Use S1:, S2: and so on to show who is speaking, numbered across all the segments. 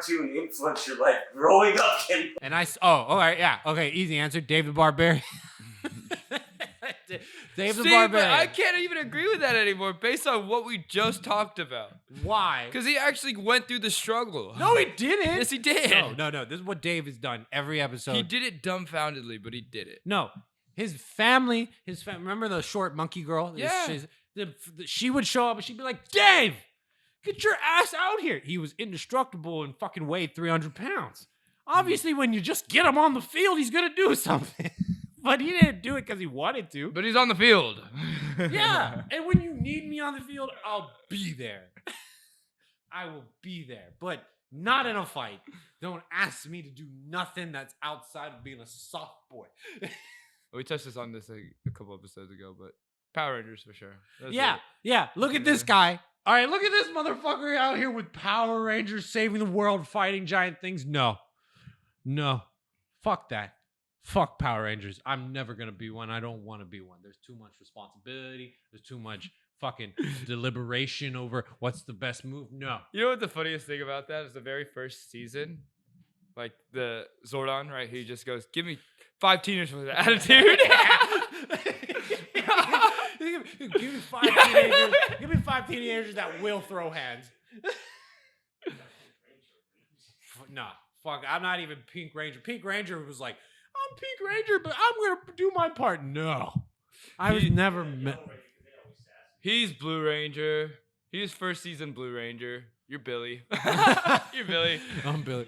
S1: cartoon influenced your life growing up, Ken?
S2: And all right, yeah, okay, easy answer. Dave the Barbarian. Dave the Barbarian.
S3: But I can't even agree with that anymore based on what we just talked about.
S2: Why?
S3: Because he actually went through the struggle.
S2: No, he didn't.
S3: Yes, he did.
S2: No. This is what Dave has done every episode.
S3: He did it dumbfoundedly, but he did it.
S2: No, his family, remember the short monkey girl?
S3: Yeah.
S2: She would show up and she'd be like, Dave, get your ass out here. He was indestructible and fucking weighed 300 pounds. Obviously, when you just get him on the field, he's going to do something. But he didn't do it because he wanted to.
S3: But he's on the field.
S2: Yeah. And when you need me on the field, I'll be there. I will be there. But not in a fight. Don't ask me to do nothing that's outside of being a soft boy.
S3: We touched this on this a couple episodes ago, but Power Rangers for sure. That's
S2: Yeah.
S3: it.
S2: Yeah. Look at this guy. All right. Look at this motherfucker out here with Power Rangers saving the world, fighting giant things. No. Fuck that. Fuck Power Rangers. I'm never going to be one. I don't want to be one. There's too much responsibility. There's too much fucking deliberation over what's the best move. No.
S3: You know what the funniest thing about that is the very first season, like the Zordon, right? He just goes, give me 5 teenagers with attitude.
S2: Give me 5 teenagers. Give me 5 teenagers that will throw hands. Nah, fuck. I'm not even Pink Ranger. Pink Ranger was like, I'm Pink Ranger, but I'm gonna do my part. No, I was never.
S3: He's Blue Ranger. He's first season Blue Ranger. You're Billy. You're Billy.
S2: I'm Billy.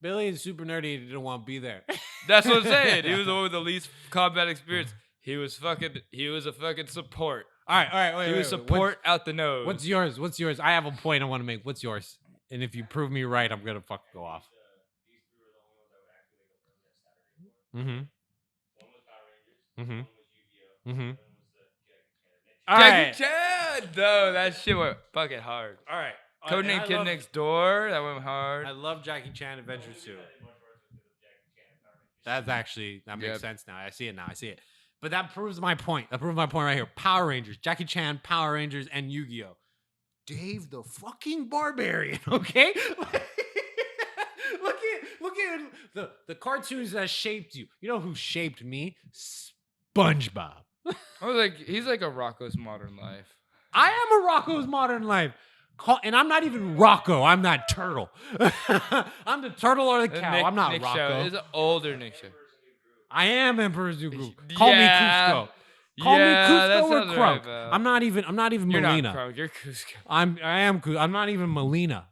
S2: Billy is super nerdy and didn't want to be there.
S3: That's what I'm saying. He was the one with the least combat experience. He was a fucking support.
S2: All right. Wait,
S3: he was support out the nose.
S2: What's yours? I have a point I want to make. What's yours? And if you prove me right, I'm gonna fucking go off.
S3: Jackie Chan, though, that shit went fucking hard.
S2: All right.
S3: Codename Kid Next Door, that went hard.
S2: I love Jackie Chan Adventures 2. That makes sense now. I see it. But that proves my point. Right here. Power Rangers, Jackie Chan, Power Rangers, and Yu-Gi-Oh! Dave the fucking Barbarian, okay? Look at the cartoons that shaped you. You know who shaped me? SpongeBob.
S3: I was like, he's like a Rocco's Modern Life.
S2: I am a Rocco's Modern Life. And I'm not even Rocco. I'm that turtle. I'm the turtle or the cow. I'm not
S3: Nick
S2: Rocco.
S3: Show. It's an older Nick Show.
S2: I am Emperor's New Groove. Call me Cusco. Call me Cusco or Crunk.
S3: Right,
S2: I'm not even
S3: You're
S2: Melina.
S3: not Crunk. You're Cusco.
S2: I am Cusco. I'm not even Melina.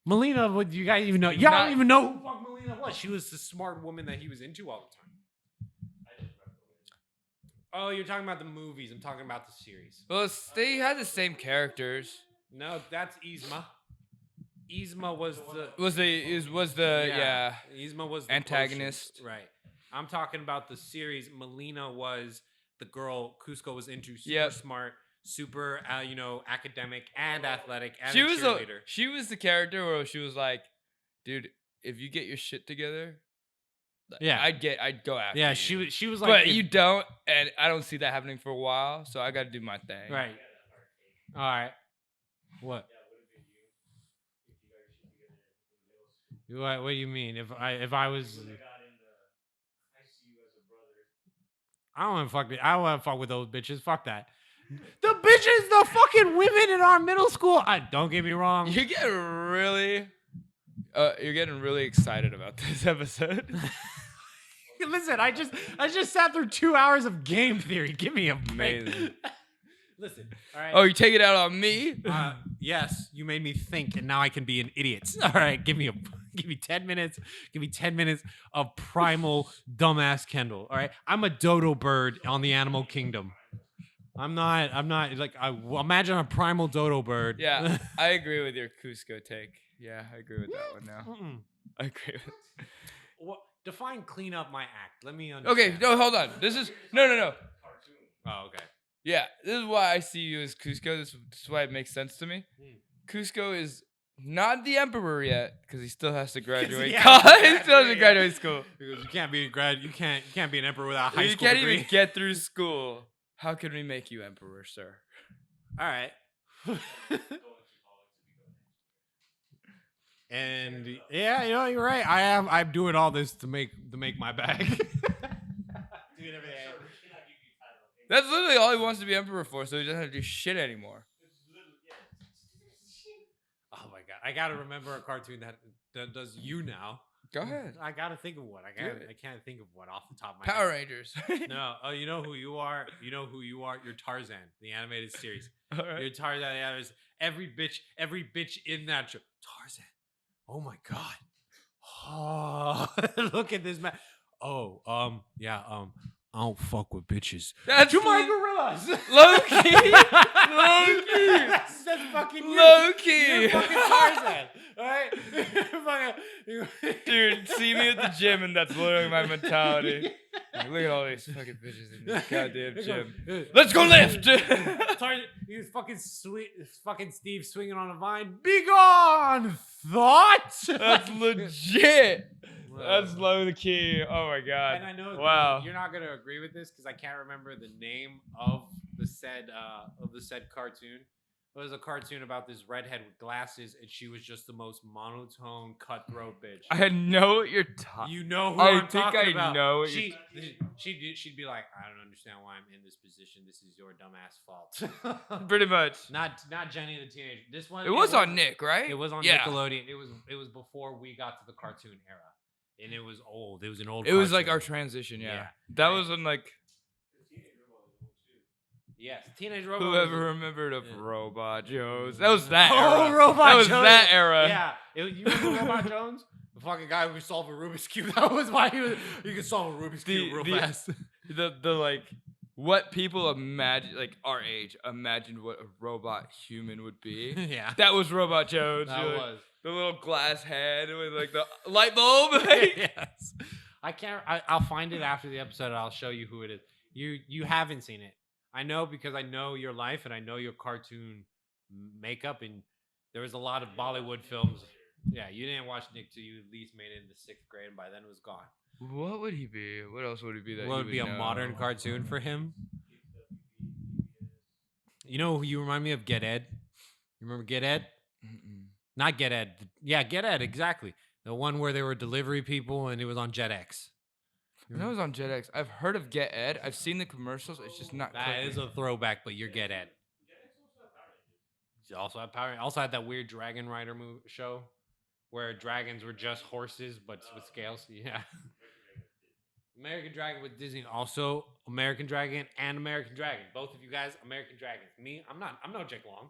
S2: Melina, what do you guys even know? Y'all don't even know who fuck Melina was. She was the smart woman that he was into all the time. Oh, you're talking about the movies. I'm talking about the series.
S3: Well, they had the same characters.
S2: No, that's Yzma. Yzma was the Yzma was the
S3: antagonist.
S2: Potion. Right. I'm talking about the series. Melina was the girl Cusco was into. Super smart, super academic and athletic and cheerleader.
S3: She was the character where she was like, dude, if you get your shit together, I'd go after you.
S2: Yeah, she was like,
S3: but you don't, and I don't see that happening for a while, so I got to do my thing.
S2: Right. All right. What? What do you mean? If I was, I don't want to fuck with those bitches. Fuck that. The bitches, the fucking women in our middle school. Don't get me wrong.
S3: You're getting really excited about this episode.
S2: Listen, I just sat through 2 hours of game theory. Give me a break.
S3: Amazing.
S2: Listen, all right.
S3: Oh, you take it out on me?
S2: Yes, you made me think, and now I can be an idiot. All right, give me 10 minutes. Give me 10 minutes of primal dumbass Kendall. All right, I'm a dodo bird on the animal kingdom. I'm not like imagine a primal dodo bird.
S3: Yeah, I agree with your Cusco take. Yeah, I agree with that one now.
S2: Mm-mm.
S3: I agree with.
S2: What define clean up my act? Let me understand.
S3: Okay, no, hold on. This is no.
S2: Oh, okay.
S3: Yeah, this is why I see you as Cusco. This is why it makes sense to me. Cusco is not the emperor yet because he still has to graduate college. He still has to graduate school.
S2: Because you can't be you can't be an emperor without a high
S3: you
S2: school
S3: can't
S2: degree.
S3: even get through school. How can we make you emperor, sir?
S2: All right. And yeah, you're right. I'm doing all this to make my bag. Doing everything.
S3: That's literally all he wants to be emperor for, so he doesn't have to do shit anymore.
S2: Oh my god, I gotta remember a cartoon that does you now.
S3: Go ahead.
S2: I gotta think of one. I can't think of one off the top of my
S3: Power
S2: head.
S3: Rangers.
S2: No. Oh, you know who you are. You know who you are. You're Tarzan, the animated series.
S3: All right.
S2: You're Tarzan. The animated. Every bitch in that show. Tarzan. Oh my god. Oh, look at this man. Oh, yeah. I don't fuck with bitches.
S3: That's
S2: To my gorillas.
S3: Low-key. Low-key.
S2: That's fucking you.
S3: Low-key.
S2: You're fucking Tarzan. All right.
S3: Dude, see me at the gym, and that's literally my mentality. Like, look at all these fucking bitches in this goddamn gym. Let's go lift.
S2: Tarzan, he was fucking sweet. Fucking Steve swinging on a vine. Be gone, thought.
S3: That's legit. That's low key. Oh my god.
S2: And I know
S3: Wow.
S2: you're not gonna agree with this because I can't remember the name of the said cartoon. It was a cartoon about this redhead with glasses, and she was just the most monotone, cutthroat bitch.
S3: I know what you're talking.
S2: You know who
S3: I
S2: I'm
S3: think
S2: talking
S3: I
S2: about.
S3: know what
S2: She'd be like, I don't understand why I'm in this position. This is your dumbass fault.
S3: Pretty much.
S2: Not Jenny the teenager. This one.
S3: It was on Nick, right?
S2: It was on
S3: Yeah.
S2: Nickelodeon. It was before we got to the cartoon era, and it was old. It was an old.
S3: It was like
S2: cartoon.
S3: our transition. Yeah.
S2: Yeah.
S3: That was when like
S2: Yes, Teenage Robot.
S3: whoever
S2: was-
S3: remembered of
S2: Yeah.
S3: Robot Jones. That was that
S2: Oh,
S3: era.
S2: Robot
S3: That was
S2: Jones.
S3: that era.
S2: Yeah, you remember Robot Jones? The fucking guy who could solve a Rubik's cube. That was why he could solve a Rubik's cube real fast.
S3: The like what people imagine, like our age, imagined what a robot human would be.
S2: Yeah,
S3: That was Robot Jones.
S2: that
S3: You're like,
S2: was.
S3: the little glass head with like the light bulb.
S2: Yes, I can't. I'll find it after the episode. And I'll show you who it is. You haven't seen it. I know because I know your life and I know your cartoon makeup, and there was a lot of Bollywood films. Yeah, you didn't watch Nick till you at least made it into 6th grade, and by then it was gone.
S3: What would he be? What else would he be? That
S2: What
S3: you
S2: would be a
S3: know?
S2: modern cartoon for him? You know who you remind me of? Get Ed. You remember Get Ed?
S3: Mm-mm.
S2: Not Get Ed. Yeah, Get Ed, exactly. The one where they were delivery people and it was on Jetix.
S3: I know it was on JetX. I've heard of Get Ed. I've seen the commercials. It's just not.
S2: That
S3: clicking.
S2: is a throwback, but you're Get Ed. You also had Power. Also had that weird Dragon Rider show where dragons were just horses but with scales. Yeah. American Dragon with Disney. Also American Dragon and American Dragon. Both of you guys, American Dragons. Me, I'm not. I'm no Jake Long.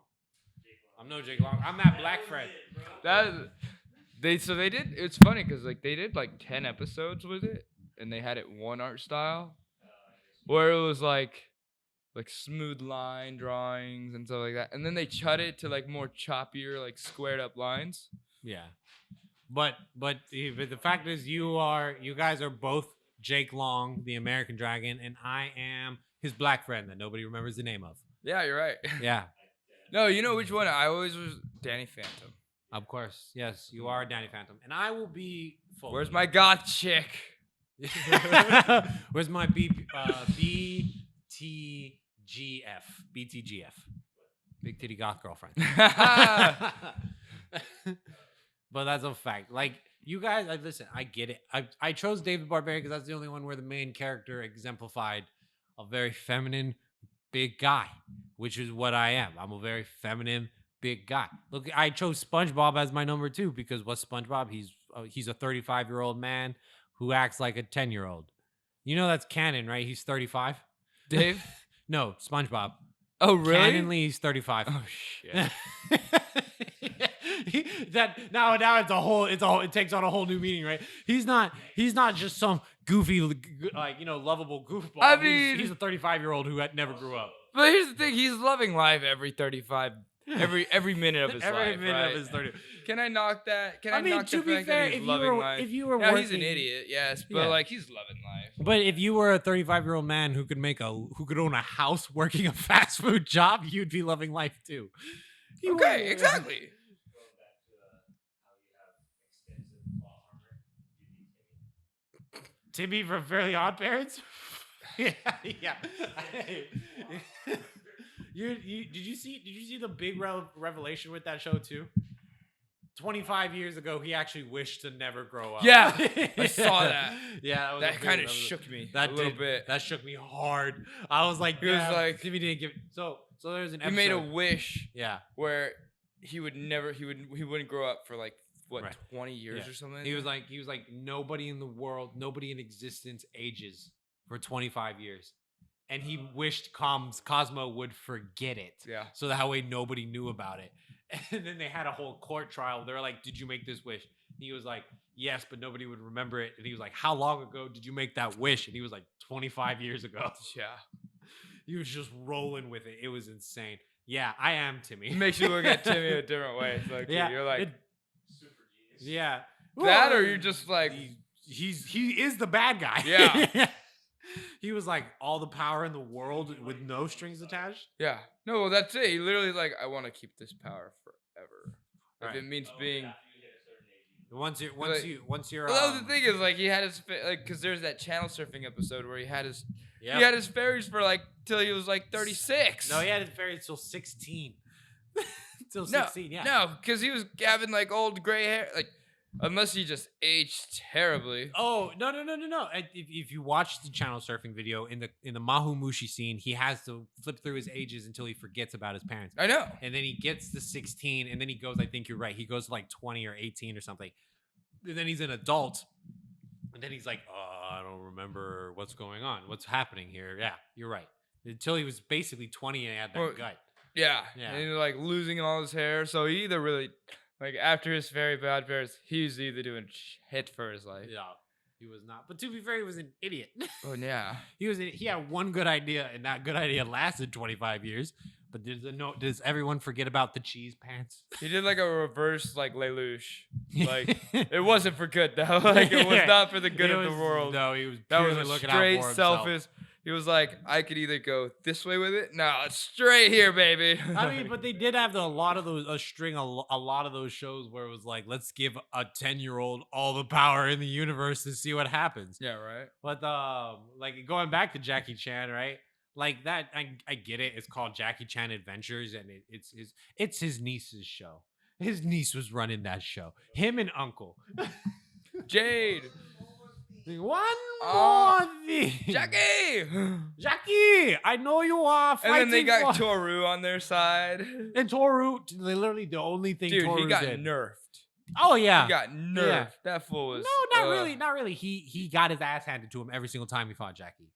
S2: I'm no Jake Long. I'm that Black Fred.
S3: They did. It's funny because like they did like 10 episodes with it, and they had it one art style, where it was like smooth line drawings and stuff like that, and then they cut it to like more choppier, like squared up lines.
S2: Yeah. But the fact is you guys are both Jake Long, the American Dragon, and I am his black friend that nobody remembers the name of.
S3: Yeah, you're right.
S2: Yeah.
S3: No, you know which one? I always was Danny Phantom.
S2: Of course. Yes, you are Danny Phantom. And I will be Foley.
S3: Where's my goth chick?
S2: Where's my BTGF? BTGF. Big titty goth girlfriend. But that's a fact. Like, you guys, listen, I get it. I chose David Barbarian because that's the only one where the main character exemplified a very feminine, big guy, which is what I am. I'm a very feminine, big guy. Look, I chose SpongeBob as my number 2 because what's SpongeBob? He's a 35-year-old man who acts like a 10-year-old. You know that's canon, right? He's 35.
S3: Dave?
S2: No, SpongeBob.
S3: Oh, really?
S2: Canonly, he's 35.
S3: Oh shit.
S2: Now it takes on a whole new meaning, right? He's not just some goofy, like, lovable goofball.
S3: I mean-
S2: he's a 35-year-old who never grew up.
S3: But here's the thing: he's loving life every 35, every minute of his life.
S2: Every minute
S3: right?
S2: of his 30.
S3: Can I knock that? Can I,
S2: I mean,
S3: knock
S2: to
S3: the
S2: be
S3: fact
S2: fair,
S3: that he's
S2: if
S3: loving life?
S2: you were
S3: Now
S2: working,
S3: he's an idiot, yes, but
S2: Yeah.
S3: like he's loving life.
S2: But if you were a 35-year-old man who could own a house working a fast food job, you'd be loving life too. You
S3: Okay,
S2: wouldn't-
S3: exactly.
S2: Timmy from Fairly Odd Parents. yeah. Did you see the big revelation with that show too? 25 years ago, he actually wished to never grow up.
S3: Yeah, I saw that.
S2: Yeah,
S3: That kind of shook me a little bit.
S2: That shook me hard. I was like,
S3: He was like-
S2: Timmy didn't give. So there's an
S3: He
S2: episode.
S3: made a wish
S2: Yeah,
S3: where he wouldn't grow up for like what
S2: Right.
S3: 20 years
S2: Yeah.
S3: or something.
S2: he was like nobody in the world, nobody in existence ages for 25 years, and he wished Cosmo would forget it.
S3: yeah.
S2: So that way nobody knew about it. And then they had a whole court trial. They were like, "Did you make this wish?" And he was like, "Yes," but nobody would remember it. And he was like, "How long ago did you make that wish?" And he was like, 25 years ago.
S3: Yeah.
S2: He was just rolling with it. It was insane. Yeah, I am Timmy.
S3: It makes you look at Timmy a different way. It's like
S2: Yeah,
S3: you're like
S2: it- yeah.
S3: that, or
S2: Well,
S3: you're just like
S2: he is the bad guy.
S3: Yeah.
S2: He was like all the power in the world with no strings attached.
S3: yeah. No, well that's it. He literally like I want to keep this power forever. If
S2: Right.
S3: it means being.
S2: Once you're
S3: Well, that was the thing is like he had his like because there's that channel surfing episode where he had his
S2: yeah.
S3: he had his fairies for like till he was like 36.
S2: No, he had it fairies till 16. Till
S3: No,
S2: 16, yeah.
S3: No, because he was having like old gray hair. Like, unless he just aged terribly.
S2: Oh no! If you watch the channel surfing video in the Mahumushi scene, he has to flip through his ages until he forgets about his parents,
S3: I know.
S2: and then he gets to 16, and then he goes. I think you're right. He goes to like 20 or 18 or something. And then he's an adult, and then he's like, "I don't remember what's going on. What's happening here?" Yeah, you're right. Until he was basically 20 and he had that
S3: Well,
S2: gut.
S3: Yeah.
S2: Yeah.
S3: And he was like losing all his hair. So he either really, like, after his very bad bears, he was either doing shit for his life.
S2: Yeah, he was not. But to be fair, he was an idiot.
S3: Oh, yeah.
S2: He had one good idea, and that good idea lasted 25 years. But does everyone forget about the cheese pants?
S3: He did like a reverse, like, Lelouch. Like, it wasn't for good, though. Like, it was not for the good
S2: It
S3: of the
S2: was-
S3: world.
S2: No, he was
S3: That
S2: purely
S3: was a
S2: looking out
S3: straight
S2: for himself.
S3: selfish. He was like, I could either go this way with it. No, it's straight here, baby.
S2: I mean, but they did have a lot of those shows where it was like, let's give a 10-year-old all the power in the universe and see what happens.
S3: yeah, right.
S2: But like going back to Jackie Chan, right? Like that, I get it. It's called Jackie Chan Adventures, and it's his niece's show. His niece was running that show. Him and Uncle.
S3: Jade.
S2: One more thing,
S3: Jackie.
S2: Jackie, I know you are fighting.
S3: And then they got
S2: for-
S3: Toru on their side.
S2: and Toru. Literally, the only thing
S3: Dude,
S2: Toru
S3: he got
S2: did.
S3: nerfed.
S2: Oh yeah.
S3: He got nerfed.
S2: Yeah.
S3: That fool was.
S2: No, not really, not really. He got his ass handed to him every single time he fought Jackie.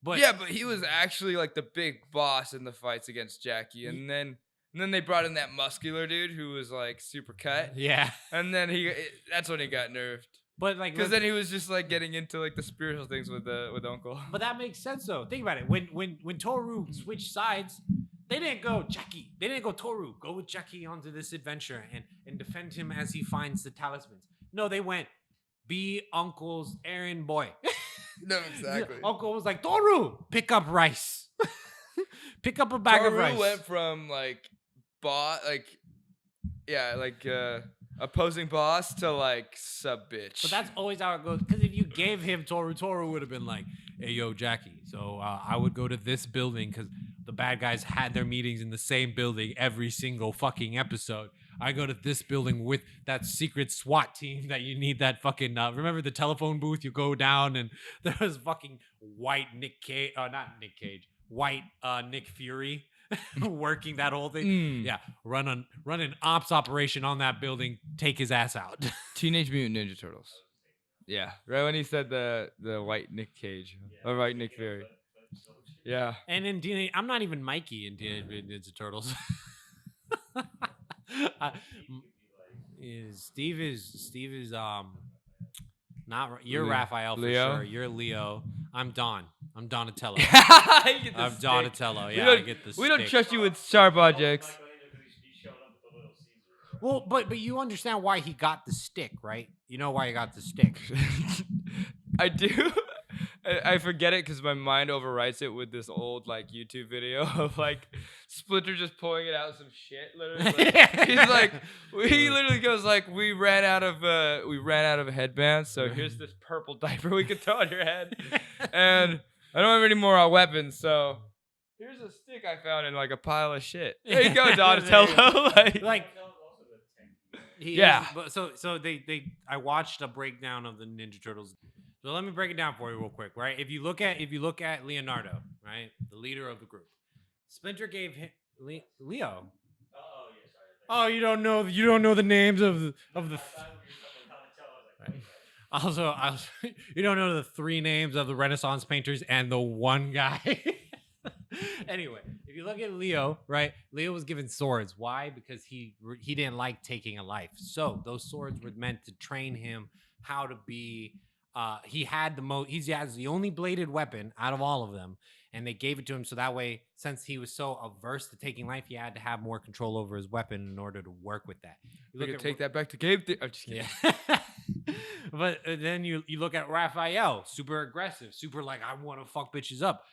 S2: But
S3: Yeah, but he was actually like the big boss in the fights against Jackie, and then they brought in that muscular dude who was like super cut,
S2: yeah.
S3: and then that's when he got nerfed.
S2: But like,
S3: Because then he was just like getting into like the spiritual things with Uncle.
S2: but that makes sense though. Think about it. When Toru switched sides, they didn't go Jackie. They didn't go Toru. Go with Jackie onto this adventure and defend him as he finds the talismans. No, they went be Uncle's errand boy.
S3: No, exactly.
S2: Uncle was like, Toru, pick up rice. Pick up a bag of rice.
S3: went from like opposing boss to like sub bitch.
S2: But that's always how it goes. Because if you gave him Toru, Toru would have been like, hey, yo, Jackie. So I would go to this building because the bad guys had their meetings in the same building every single fucking episode. I go to this building with that secret SWAT team that you need that fucking, remember the telephone booth? You go down and there was fucking white Nick Cage, not Nick Cage, white Nick Fury working that whole thing.
S3: Mm.
S2: Yeah, run an ops operation on that building, take his ass out.
S3: Teenage Mutant Ninja Turtles. Yeah, right when he said the white Nick Cage or white Nick Fury. Yeah.
S2: And in I'm not even Mikey in Teenage Mutant Ninja Turtles. Steve is not you're
S3: Leo.
S2: Raphael for
S3: Leo?
S2: sure. You're Leo. I'm Don. I'm Donatello.
S3: You get the
S2: I'm
S3: stick.
S2: Donatello.
S3: We
S2: Yeah,
S3: don't-
S2: I get the
S3: We don't
S2: stick.
S3: trust you with sharp objects.
S2: Well, but you understand why he got the stick, right? You know why he got the stick.
S3: I do. I forget it because my mind overwrites it with this old like YouTube video of like Splinter just pulling it out some shit. Literally, like, he's like, he literally goes like, we ran out of headbands, so here's this purple diaper we could throw on your head, and I don't have any more weapons, so here's a stick I found in like a pile of shit. There you go, Donatello.
S2: like
S3: Yeah.
S2: So I watched a breakdown of the Ninja Turtles. So let me break it down for you real quick, right? If you look at Leonardo, right, the leader of the group, Splinter gave him Leo.
S1: Oh, yeah, sorry.
S2: Oh, you don't know the names of the. Right. Also, you don't know the 3 names of the Renaissance painters and the one guy. Anyway, if you look at Leo, right? Leo was given swords. Why? Because he didn't like taking a life. So those swords were meant to train him how to be. He has the only bladed weapon out of all of them, and they gave it to him so that way, since he was so averse to taking life, he had to have more control over his weapon in order to work with that.
S3: We could take that back to Gabe. I'm just kidding.
S2: Yeah. But then you look at Raphael, super aggressive, super like I want to fuck bitches up.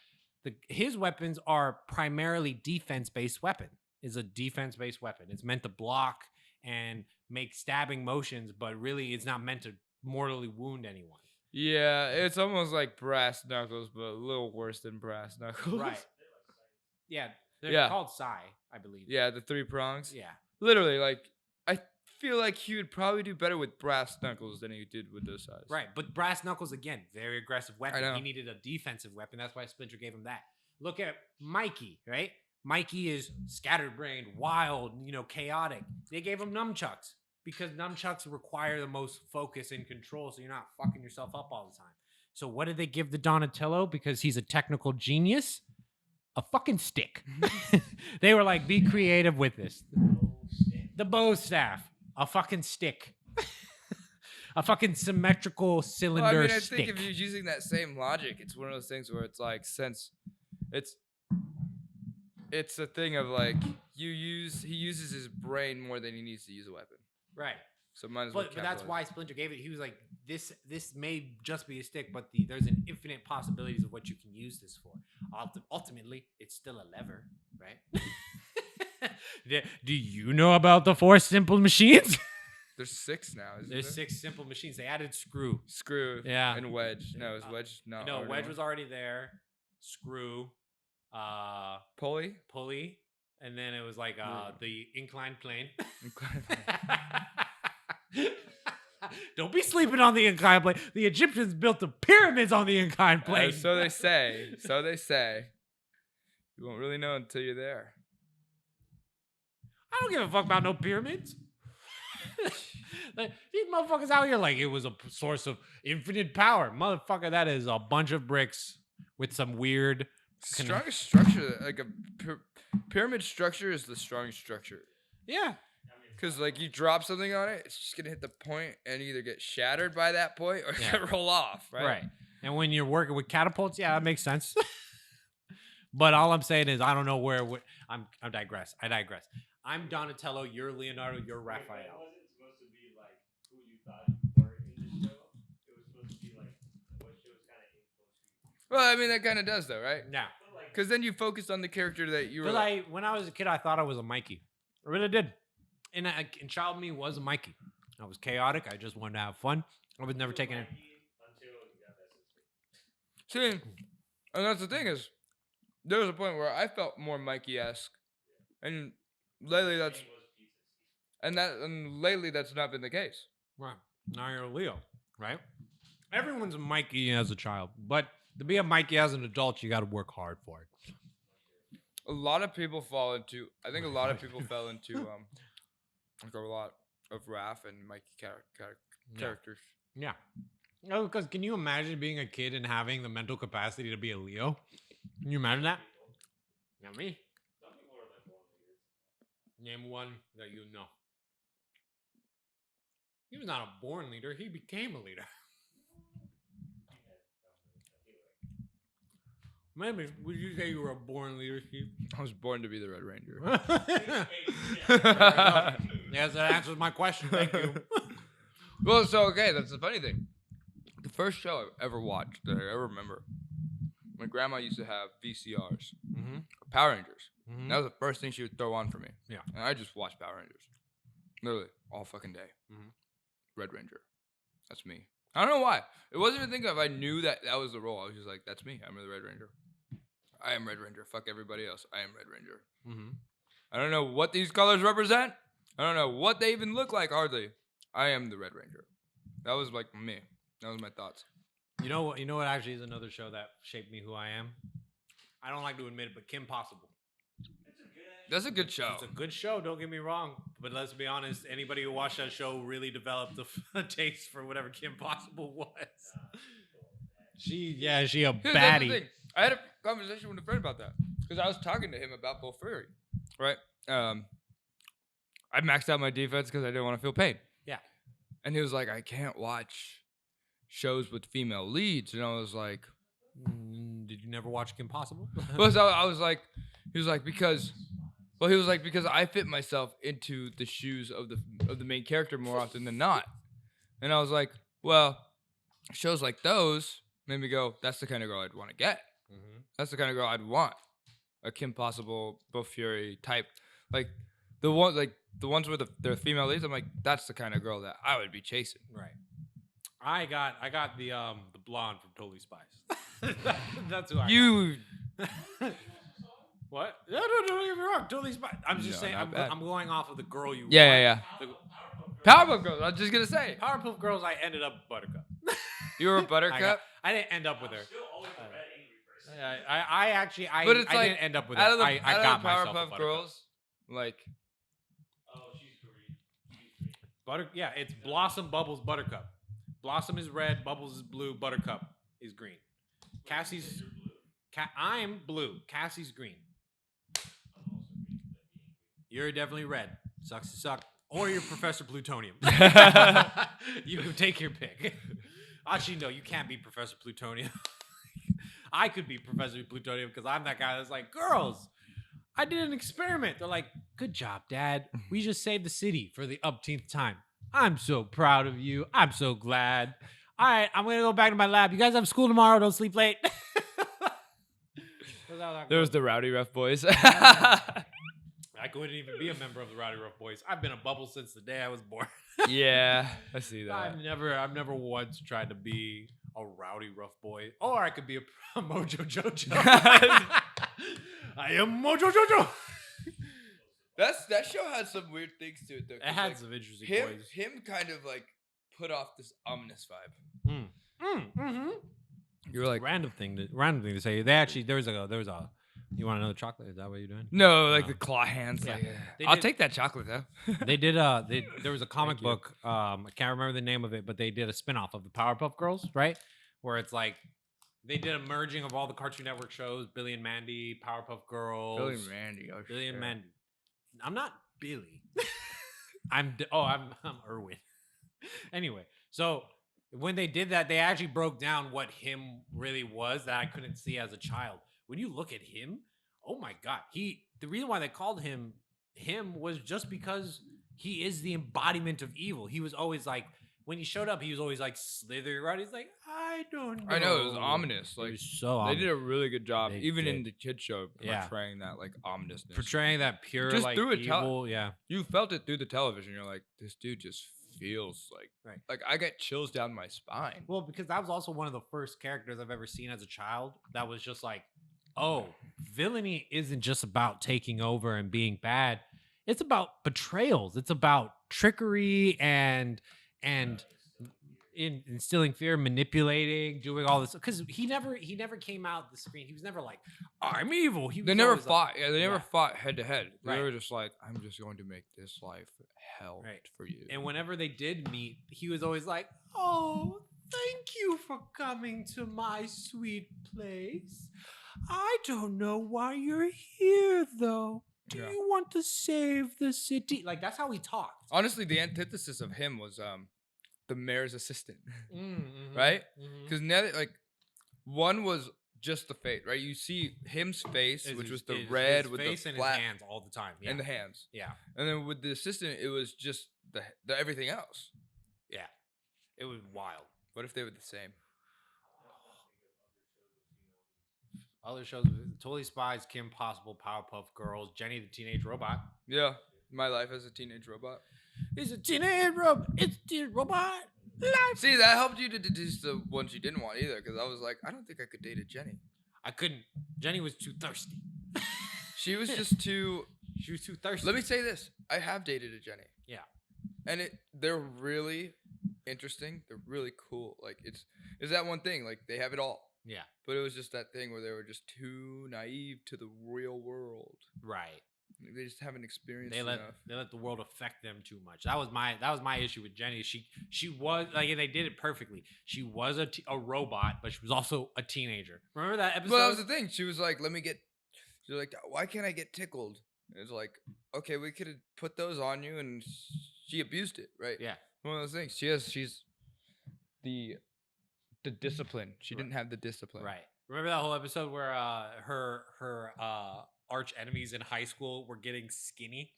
S2: His weapons are primarily defense-based weapon. Is a defense-based weapon. It's meant to block and make stabbing motions, but really it's not meant to mortally wound anyone.
S3: Yeah, it's almost like brass knuckles, but a little worse than brass knuckles.
S2: Right. Yeah. They're
S3: Yeah.
S2: called Sai, I believe.
S3: Yeah, the 3 prongs.
S2: Yeah.
S3: Literally, like, I feel like he would probably do better with brass knuckles than he did with those size.
S2: Right. But brass knuckles, again, very aggressive weapon.
S3: know.
S2: He needed a defensive weapon. That's why Splinter gave him that. Look at Mikey, right? Mikey is scatterbrained, wild, chaotic. They gave him nunchucks because nunchucks require the most focus and control, so you're not fucking yourself up all the time. So what did they give the Donatello? Because he's a technical genius? A fucking stick. They were like, be creative with this. The bow staff. A fucking stick. A fucking symmetrical cylinder
S3: Well, I mean, I
S2: stick.
S3: think if you're using that same logic, it's one of those things where it's like, since it's a thing of like he uses his brain more than he needs to use a weapon.
S2: Right.
S3: So might as well.
S2: But that's
S3: capitalize.
S2: why Splinter gave it. He was like, this may just be a stick, but there's an infinite possibilities of what you can use this for. Ultimately, it's still a lever, right? Do you know about the 4 simple machines?
S3: There's 6 now. Isn't
S2: There's
S3: there?
S2: 6 simple machines. They added screw.
S3: Screw.
S2: Yeah.
S3: And wedge. No, is wedge not?
S2: No,
S3: already
S2: wedge
S3: on?
S2: was already there. Screw,
S3: pulley.
S2: pulley, and then it was like the inclined plane. Don't be sleeping on the inclined plane. The Egyptians built the pyramids on the inclined plane.
S3: So they say. So they say. You won't really know until you're there.
S2: I don't give a fuck about no pyramids. Like, these motherfuckers out here like it was a source of infinite power. Motherfucker, that is a bunch of bricks with some weird...
S3: Strongest structure, like a pyramid structure, is the strongest structure.
S2: Yeah.
S3: Because like you drop something on it, it's just gonna hit the point and either get shattered by that point or
S2: Yeah.
S3: roll off.
S2: Right. And when you're working with catapults, yeah, that makes sense. But all I'm saying is I don't know where I digress. I'm Donatello, you're Leonardo, you're Raphael.
S1: It wasn't supposed to be like who you thought you were in the show. It was supposed to be like what shows kind of influenced you.
S3: Well, I mean that kind of does though, right?
S2: Yeah.
S1: But like,
S3: Because then you focused on the character that you were.
S2: Because when I was a kid, I thought I was a Mikey. I really did. And child me was a Mikey. I was chaotic. I just wanted to have fun. I was never taking it.
S1: until you got that sense.
S3: See, and that's the thing is, there was a point where I felt more Mikey-esque, and lately that's not been the case.
S2: Right. Now you're a Leo, right? Everyone's a Mikey as a child, but to be a Mikey as an adult, you got to work hard for it.
S3: A lot of people fall into. I think a lot of people fell into like a lot of Raph and Mikey characters.
S2: Yeah. No, because can you imagine being a kid and having the mental capacity to be a Leo? Can you imagine that? Not me.
S1: Some people are like born leaders.
S2: Name one that you know. He was not a born leader. He became a leader. Maybe. Would you say you were a born leader, Steve?
S3: I was born to be the Red Ranger.
S2: Yes, that answers my question. Thank you.
S3: Well, so okay, that's the funny thing. The first show I ever watched that I ever remember, my grandma used to have VCRs,
S2: Mm-hmm.
S3: Power Rangers.
S2: Mm-hmm.
S3: That was the first thing she would throw on for me.
S2: Yeah.
S3: And I just watched Power Rangers. Literally, all fucking day.
S2: Mhm.
S3: Red Ranger. That's me. I don't know why. It wasn't even thinking of I knew that was the role. I was just like, that's me. I'm the Red Ranger. I am Red Ranger. Fuck everybody else. I am Red Ranger.
S2: Mm-hmm.
S3: I don't know what these colors represent. I don't know what they even look like hardly. I am the Red Ranger. That was like me. That was my thoughts.
S2: You know what? You know what? Actually, is another show that shaped me who I am. I don't like to admit it, but Kim Possible.
S3: That's a good show.
S2: It's a good show. Don't get me wrong, but let's be honest. Anybody who watched that show really developed a taste for whatever Kim Possible was. She a
S3: Here's the other
S2: baddie.
S3: thing. I had a conversation with a friend about that because I was talking to him about Bull Fury, right? I maxed out my defense because I didn't want to feel pain.
S2: Yeah.
S3: And he was like, I can't watch shows with female leads. And I was like,
S2: Did you never watch Kim Possible?
S3: well, so I was like, he was like, because I fit myself into the shoes of the main character more often than not. And I was like, well, shows like those made me go, that's the kind of girl I'd want to get.
S2: Mm-hmm.
S3: That's the kind of girl I'd want. A Kim Possible, Bull Fury type, like the ones where they're female leads. I'm like, that's the kind of girl that I would be chasing.
S2: Right. I got the blonde from Totally Spies. That's who I
S3: You,
S2: got. What? No, don't get me wrong. Totally Spies. I'm just
S3: No,
S2: saying.
S3: not bad.
S2: I'm going off of the girl you.
S3: yeah.
S2: The
S3: Powerpuff Girls. I was just gonna say,
S2: Powerpuff Girls. I ended up Buttercup.
S3: you were a Buttercup.
S2: I didn't end up with her.
S1: Still always a red angry person.
S2: I actually
S3: But it's like,
S2: didn't end up with her.
S3: out of the,
S2: I
S3: out
S2: got
S3: of the
S2: myself a
S3: Powerpuff
S2: Buttercup.
S3: Girls, like
S1: Oh, she's green.
S2: Yeah, it's Blossom, Bubbles, Buttercup. Blossom is red, Bubbles is blue, Buttercup is green. Cassie's I'm blue. Cassie's green. You're definitely red. Sucks to suck. Or you're Professor Plutonium. You can take your pick. Actually, no, you can't be Professor Plutonium. I could be Professor Plutonium because I'm that guy that's like, girls, I did an experiment. They're like, good job, Dad. We just saved the city for the upteenth time. I'm so proud of you. I'm so glad. All right, I'm going to go back to my lab. You guys have school tomorrow. Don't sleep late.
S3: there was the Rowdy Rough Boys.
S2: I couldn't even be a member of the Rowdy Rough Boys. I've been a bubble since the day I was born.
S3: Yeah, I see that.
S2: I've never once tried to be a Rowdy Rough Boy, or I could be a Mojo Jojo. I am Mojo Jojo.
S3: That show had some weird things to it though.
S2: It had some interesting
S3: him
S2: boys.
S3: him kind of like put off this ominous vibe.
S2: Mm-hmm.
S3: You were like,
S2: Random thing to say. They actually there was a. You want another chocolate? Is that what you're doing?
S3: no, like
S2: No.
S3: the claw hands.
S2: Yeah.
S3: Like,
S2: They
S3: I'll
S2: did-
S3: take that chocolate though.
S2: There was a comic
S3: Thank you.
S2: book. I can't remember the name of it, but they did a spinoff of the Powerpuff Girls, right? Where it's like they did a merging of all the Cartoon Network shows: Billy and Mandy, Powerpuff Girls,
S3: Billy and Randy. Oh,
S2: Billy and
S3: shit.
S2: Mandy. I'm not Billy. I'm Erwin. Anyway, so when they did that, they actually broke down what him really was that I couldn't see as a child. When you look at him, oh my god, the reason why they called him was just because he is the embodiment of evil. He was always like, when he showed up, he was always like slithery around. He's like, I don't know.
S3: I know, it was ominous.
S2: It
S3: Like,
S2: was so
S3: they
S2: ominous.
S3: did a really good job,
S2: They
S3: even in
S2: did.
S3: the kid show,
S2: Yeah.
S3: portraying that like ominousness.
S2: Portraying that pure
S3: Just
S2: like
S3: through a
S2: evil, yeah.
S3: You felt it through the television. You're like, this dude just feels like,
S2: Right.
S3: like I get chills down my spine.
S2: Well, because that was also one of the first characters I've ever seen as a child that was just like, oh, villainy isn't just about taking over and being bad. It's about betrayals. It's about trickery and instilling fear, manipulating, doing all this. Because he never came out the screen. He was never like, I'm evil. He was
S3: They never
S2: always like-
S3: fought. Yeah, they never
S2: yeah.
S3: fought head to head. They
S2: Right.
S3: were just like, I'm just going to make this life hell
S2: Right.
S3: for you.
S2: And whenever they did meet, he was always like, oh, thank you for coming to my sweet place. I don't know why you're here, though. Do
S3: Yeah.
S2: you want to save the city? Like, that's how he talked.
S3: Honestly, the antithesis of him was the mayor's assistant,
S2: Mm-hmm.
S3: right? Because now, like, one was just the face, right? You see him's face, which was the red with the
S2: face and
S3: flat
S2: his hands all the time. Yeah.
S3: and the hands,
S2: yeah.
S3: and then with the assistant, it was just the everything else.
S2: Yeah. It was wild.
S3: What if they were the same?
S2: Other shows, Totally Spies, Kim Possible, Powerpuff Girls, Jenny the Teenage Robot.
S3: Yeah, my life as a teenage robot.
S2: It's a teenage robot. It's a teenage robot. Life.
S3: See, that helped you to deduce the ones you didn't want either, because I was like, I don't think I could date a Jenny.
S2: I couldn't. Jenny was too thirsty.
S3: She was just too
S2: She was too thirsty.
S3: Let me say this: I have dated a Jenny.
S2: Yeah.
S3: And they're really interesting. They're really cool. Like it's that one thing. Like they have it all.
S2: Yeah.
S3: But it was just that thing where they were just too naive to the real world.
S2: Right.
S3: Like, they just haven't experienced
S2: They
S3: enough.
S2: let the world affect them too much. That was my issue with Jenny. She was like, and they did it perfectly. She was a robot, but she was also a teenager. Remember that episode?
S3: Well, that was the thing. She was like, she's like, why can't I get tickled? It was like, okay, we could have put those on you, and she abused it, right?
S2: Yeah.
S3: One of those things. She's the discipline. She didn't have the discipline.
S2: Right. Remember that whole episode where her arch enemies in high school were getting skinny?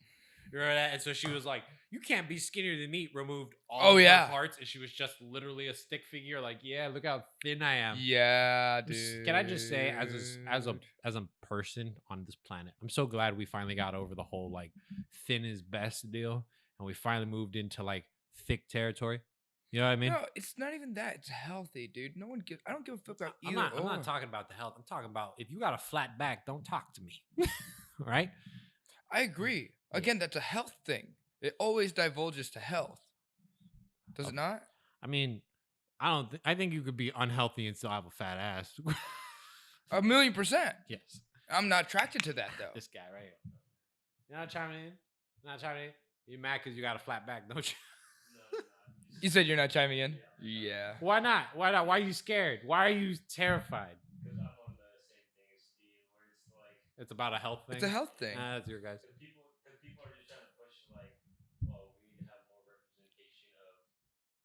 S2: You remember that? And so she was like, "You can't be skinnier than me." Removed all of her parts, and she was just literally a stick figure. Like, yeah, look how thin I am.
S3: Yeah, dude.
S2: Can I just say, as a person on this planet, I'm so glad we finally got over the whole like thin is best deal, and we finally moved into like thick territory. You know what I mean?
S3: No, it's not even that. It's healthy, dude. I don't give a fuck about
S2: I'm
S3: either.
S2: I'm not talking about the health. I'm talking about if you got a flat back, don't talk to me. All right?
S3: I agree. Again, that's a health thing. It always divulges to health. Does it not?
S2: I mean, I think you could be unhealthy and still have a fat ass.
S3: 1,000,000%.
S2: Yes.
S3: I'm not attracted to that though.
S2: This guy right here. You're not chiming in? You're not chiming in? You're mad because you got a flat back, don't you?
S3: You said you're not chiming in? Yeah.
S2: Why not? Why not? Why are you scared? Why are you terrified?
S1: Because I'm on the same thing as Steve, where it's like
S2: It's about a health thing.
S3: It's a health thing.
S2: That's your guys.
S1: because people are just trying to push like, well, we need to have more representation of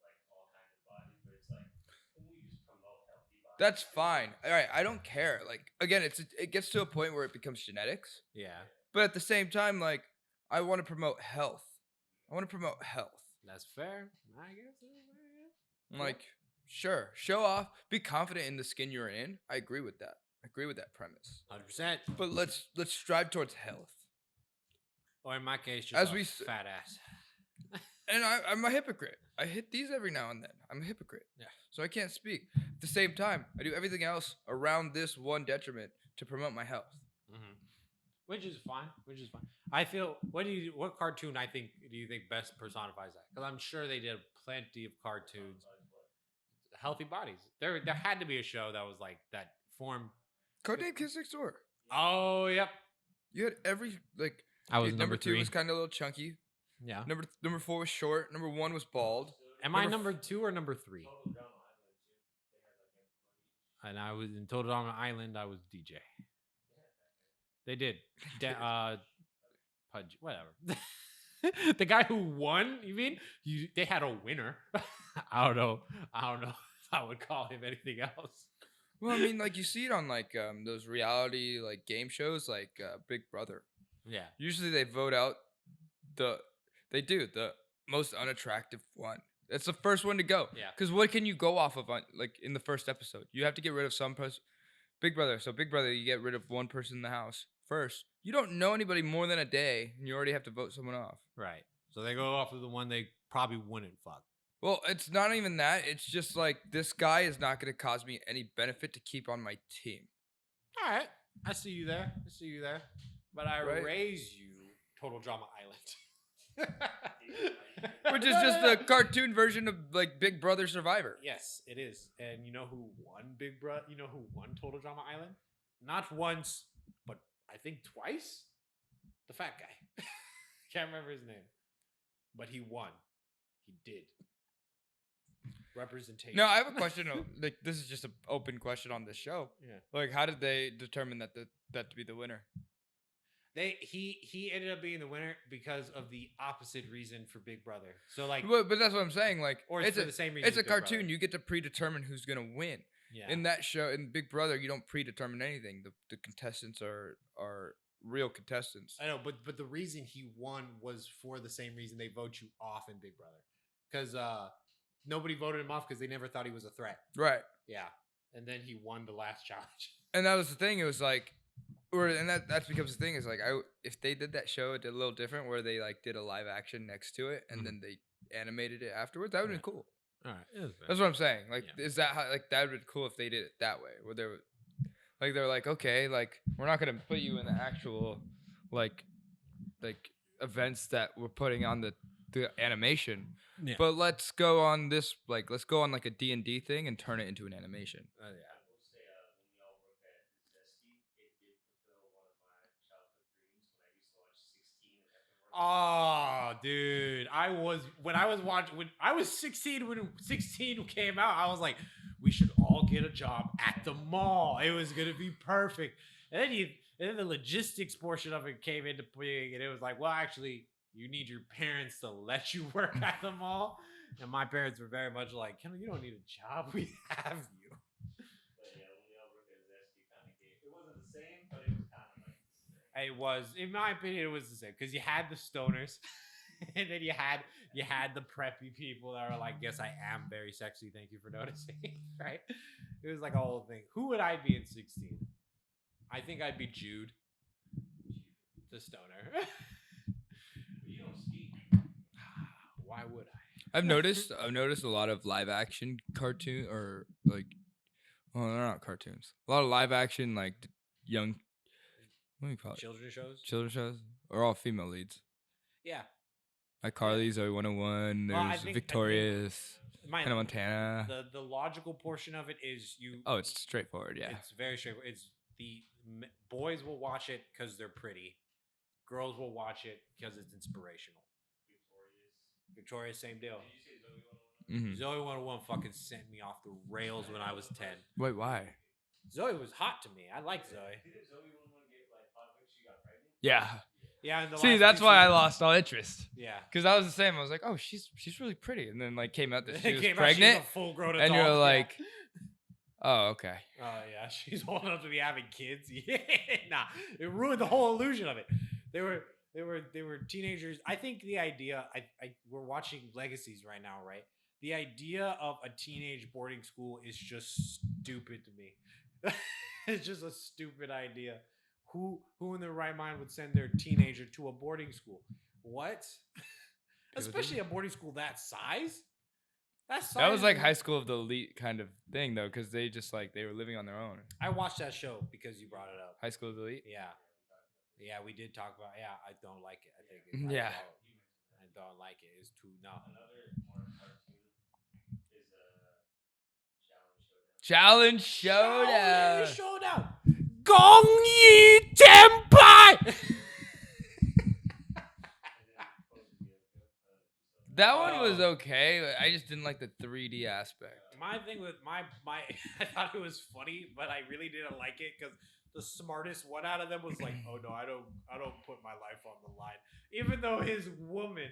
S1: like all kinds of bodies, but it's like, can we just promote healthy bodies?
S3: That's fine. All right, I don't care. Like again, it gets to a point where it becomes genetics.
S2: Yeah,
S3: But at the same time, like I want to promote health. I want to promote health.
S2: that's fair. I guess. Yeah.
S3: I'm like, sure, show off, be confident in the skin you're in. I agree with that. I agree with that premise.
S2: 100%.
S3: But let's strive towards health.
S2: Or in my case, just
S3: As
S2: a
S3: we
S2: fat ass.
S3: And I'm a hypocrite. I hit these every now and then. I'm a hypocrite.
S2: Yeah.
S3: So I can't speak. At the same time, I do everything else around this one detriment to promote my health.
S2: Mm-hmm. Which is fine. I feel. What cartoon do you think best personifies that? Because I'm sure they did plenty of cartoons. Healthy bodies. There had to be a show that was like that form.
S3: Codename Kids Next Door.
S2: Oh, yep.
S3: You had every like.
S2: I was
S3: dude,
S2: number
S3: 2
S2: 3.
S3: was kind of a little chunky.
S2: Yeah.
S3: Number 4 was short. Number 1 was bald.
S2: Am I number 2 or number 3?
S1: Total Drama Island too. They had like everybody.
S2: And I was in Total Drama Island. I was DJ. They did. Pudge, whatever. The guy who won. You mean they had a winner? I don't know if I would call him anything else.
S3: Well, I mean, like you see it on like those reality like game shows like Big Brother.
S2: Yeah.
S3: Usually they vote out the most unattractive one. It's the first one to go.
S2: Yeah.
S3: Because what can you go off of on like in the first episode? You have to get rid of some person. Big Brother. So Big Brother, you get rid of one person in the house first. You don't know anybody more than a day, and you already have to vote someone off.
S2: Right. So they go off of the one they probably wouldn't fuck.
S3: Well, it's not even that. It's just like this guy is not going to cause me any benefit to keep on my team.
S2: All right. I see you there. But I
S3: Right.
S2: raise you Total Drama Island.
S3: Which is just a cartoon version of like Big Brother Survivor.
S2: Yes, it is. And you know who won Big Brother? You know who won Total Drama Island? Not once, but I think twice. The fat guy. Can't remember his name. But he won. He did. Representation.
S3: No, I have a question. Like, this is just an open question on this show.
S2: Yeah.
S3: Like, how did they determine that to be the winner?
S2: He ended up being the winner because of the opposite reason for Big Brother. So like,
S3: But that's what I'm saying. Like,
S2: or
S3: it's
S2: for
S3: a
S2: the same reason.
S3: it's a
S2: as Big Brother.
S3: cartoon. You get to predetermine who's gonna win.
S2: Yeah.
S3: In that show, in Big Brother, you don't predetermine anything. The contestants are real contestants.
S2: I know, but the reason he won was for the same reason they vote you off in Big Brother, because nobody voted him off because they never thought he was a threat.
S3: Right.
S2: Yeah, and then he won the last challenge.
S3: And that was the thing. It was like, and that becomes the thing. Is like, if they did that show, it did a little different, where they like did a live action next to it, and
S2: Mhm.
S3: then they animated it afterwards. That would have been cool.
S2: All right,
S3: That's what I'm saying. Like,
S2: Yeah.
S3: is that how, like, that would be cool if they did it that way, where they were, like, they're like, okay, like, we're not gonna put you in the actual, like, like events that we're putting on the animation.
S2: Yeah.
S3: But let's go on this let's go on like a D&D thing and turn it into an animation.
S2: Yeah.
S1: I will say, when we all worked at Zesty, it did fulfill one of my childhood dreams when I used to watch 16 and Evan.
S2: Oh, dude. When I was 16 when 16 came out, I was like, we should all get a job at the mall. It was gonna be perfect. And then the logistics portion of it came into play, and it was like, well, actually, you need your parents to let you work at the mall. And my parents were very much like, Kendall, you don't need a job. We have you.
S1: But yeah, when we all worked at Zesty, kind of gave. It wasn't the same, but it was kind of like the same.
S2: It was, in my opinion, it was the same because you had the stoners, and then you had the preppy people that were like, "Yes, I am very sexy. Thank you for noticing." Right? It was like a whole thing. Who would I be in 16? I think I'd be Jude, the stoner.
S1: You don't speak.
S2: Why would I?
S3: I've noticed a lot of live action cartoon or like, well, they're not cartoons. A lot of live action like young, what do you call it?
S2: Children's shows.
S3: Children's shows are all female leads.
S2: Yeah.
S3: Like Carly's Zoe 101.
S2: Well, I
S3: There's
S2: think-
S3: Victorious,
S2: My
S3: Hannah Montana.
S2: the logical portion of it is you.
S3: Oh, it's straightforward. Yeah.
S2: It's very straightforward. It's boys will watch it because they're pretty. Girls will watch it because it's inspirational. Victorious, same deal.
S1: Did you say Zoe 101?
S3: Hmm.
S2: Zoe 101 fucking sent me off the rails when I was 10.
S3: Wait, why?
S2: Zoe was hot to me. I like Zoe.
S1: Didn't Zoe 101 get like hot when she got pregnant?
S3: Yeah.
S2: Yeah. In the
S3: See,
S2: last
S3: that's
S2: 2
S3: why I
S2: seasons-
S3: lost all interest.
S2: Yeah.
S3: Cause I was the same. I was like, oh, she's really pretty, and then like came out that she
S2: It
S3: was
S2: came out she's
S3: pregnant,
S2: a full-grown
S3: and you're
S2: adult, yeah.
S3: like, oh, okay.
S2: Oh yeah, she's old enough to be having kids. Yeah, nah, it ruined the whole illusion of it. They were teenagers. I think the idea. We're watching Legacies right now, right? The idea of a teenage boarding school is just stupid to me. It's just a stupid idea. Who in their right mind would send their teenager to a boarding school? What? Especially a boarding school that size.
S3: That was like high school of the elite kind of thing though, because they just like they were living on their own.
S2: I watched that show because you brought it up.
S3: High school of the elite.
S2: Yeah. Yeah, we did talk about. Yeah, I don't like it. I think.
S3: Yeah.
S2: I don't like it. It's too no.
S1: Another more cartoon is
S3: Challenge
S1: Challenge Showdown.
S3: Showdown.
S2: Showdown. Gong Yi Tenpai.
S3: That one was okay. I just didn't like the 3D aspect.
S2: My thing with my I thought it was funny, but I really didn't like it because the smartest one out of them was like, "Oh no, I don't put my life on the line." Even though his woman,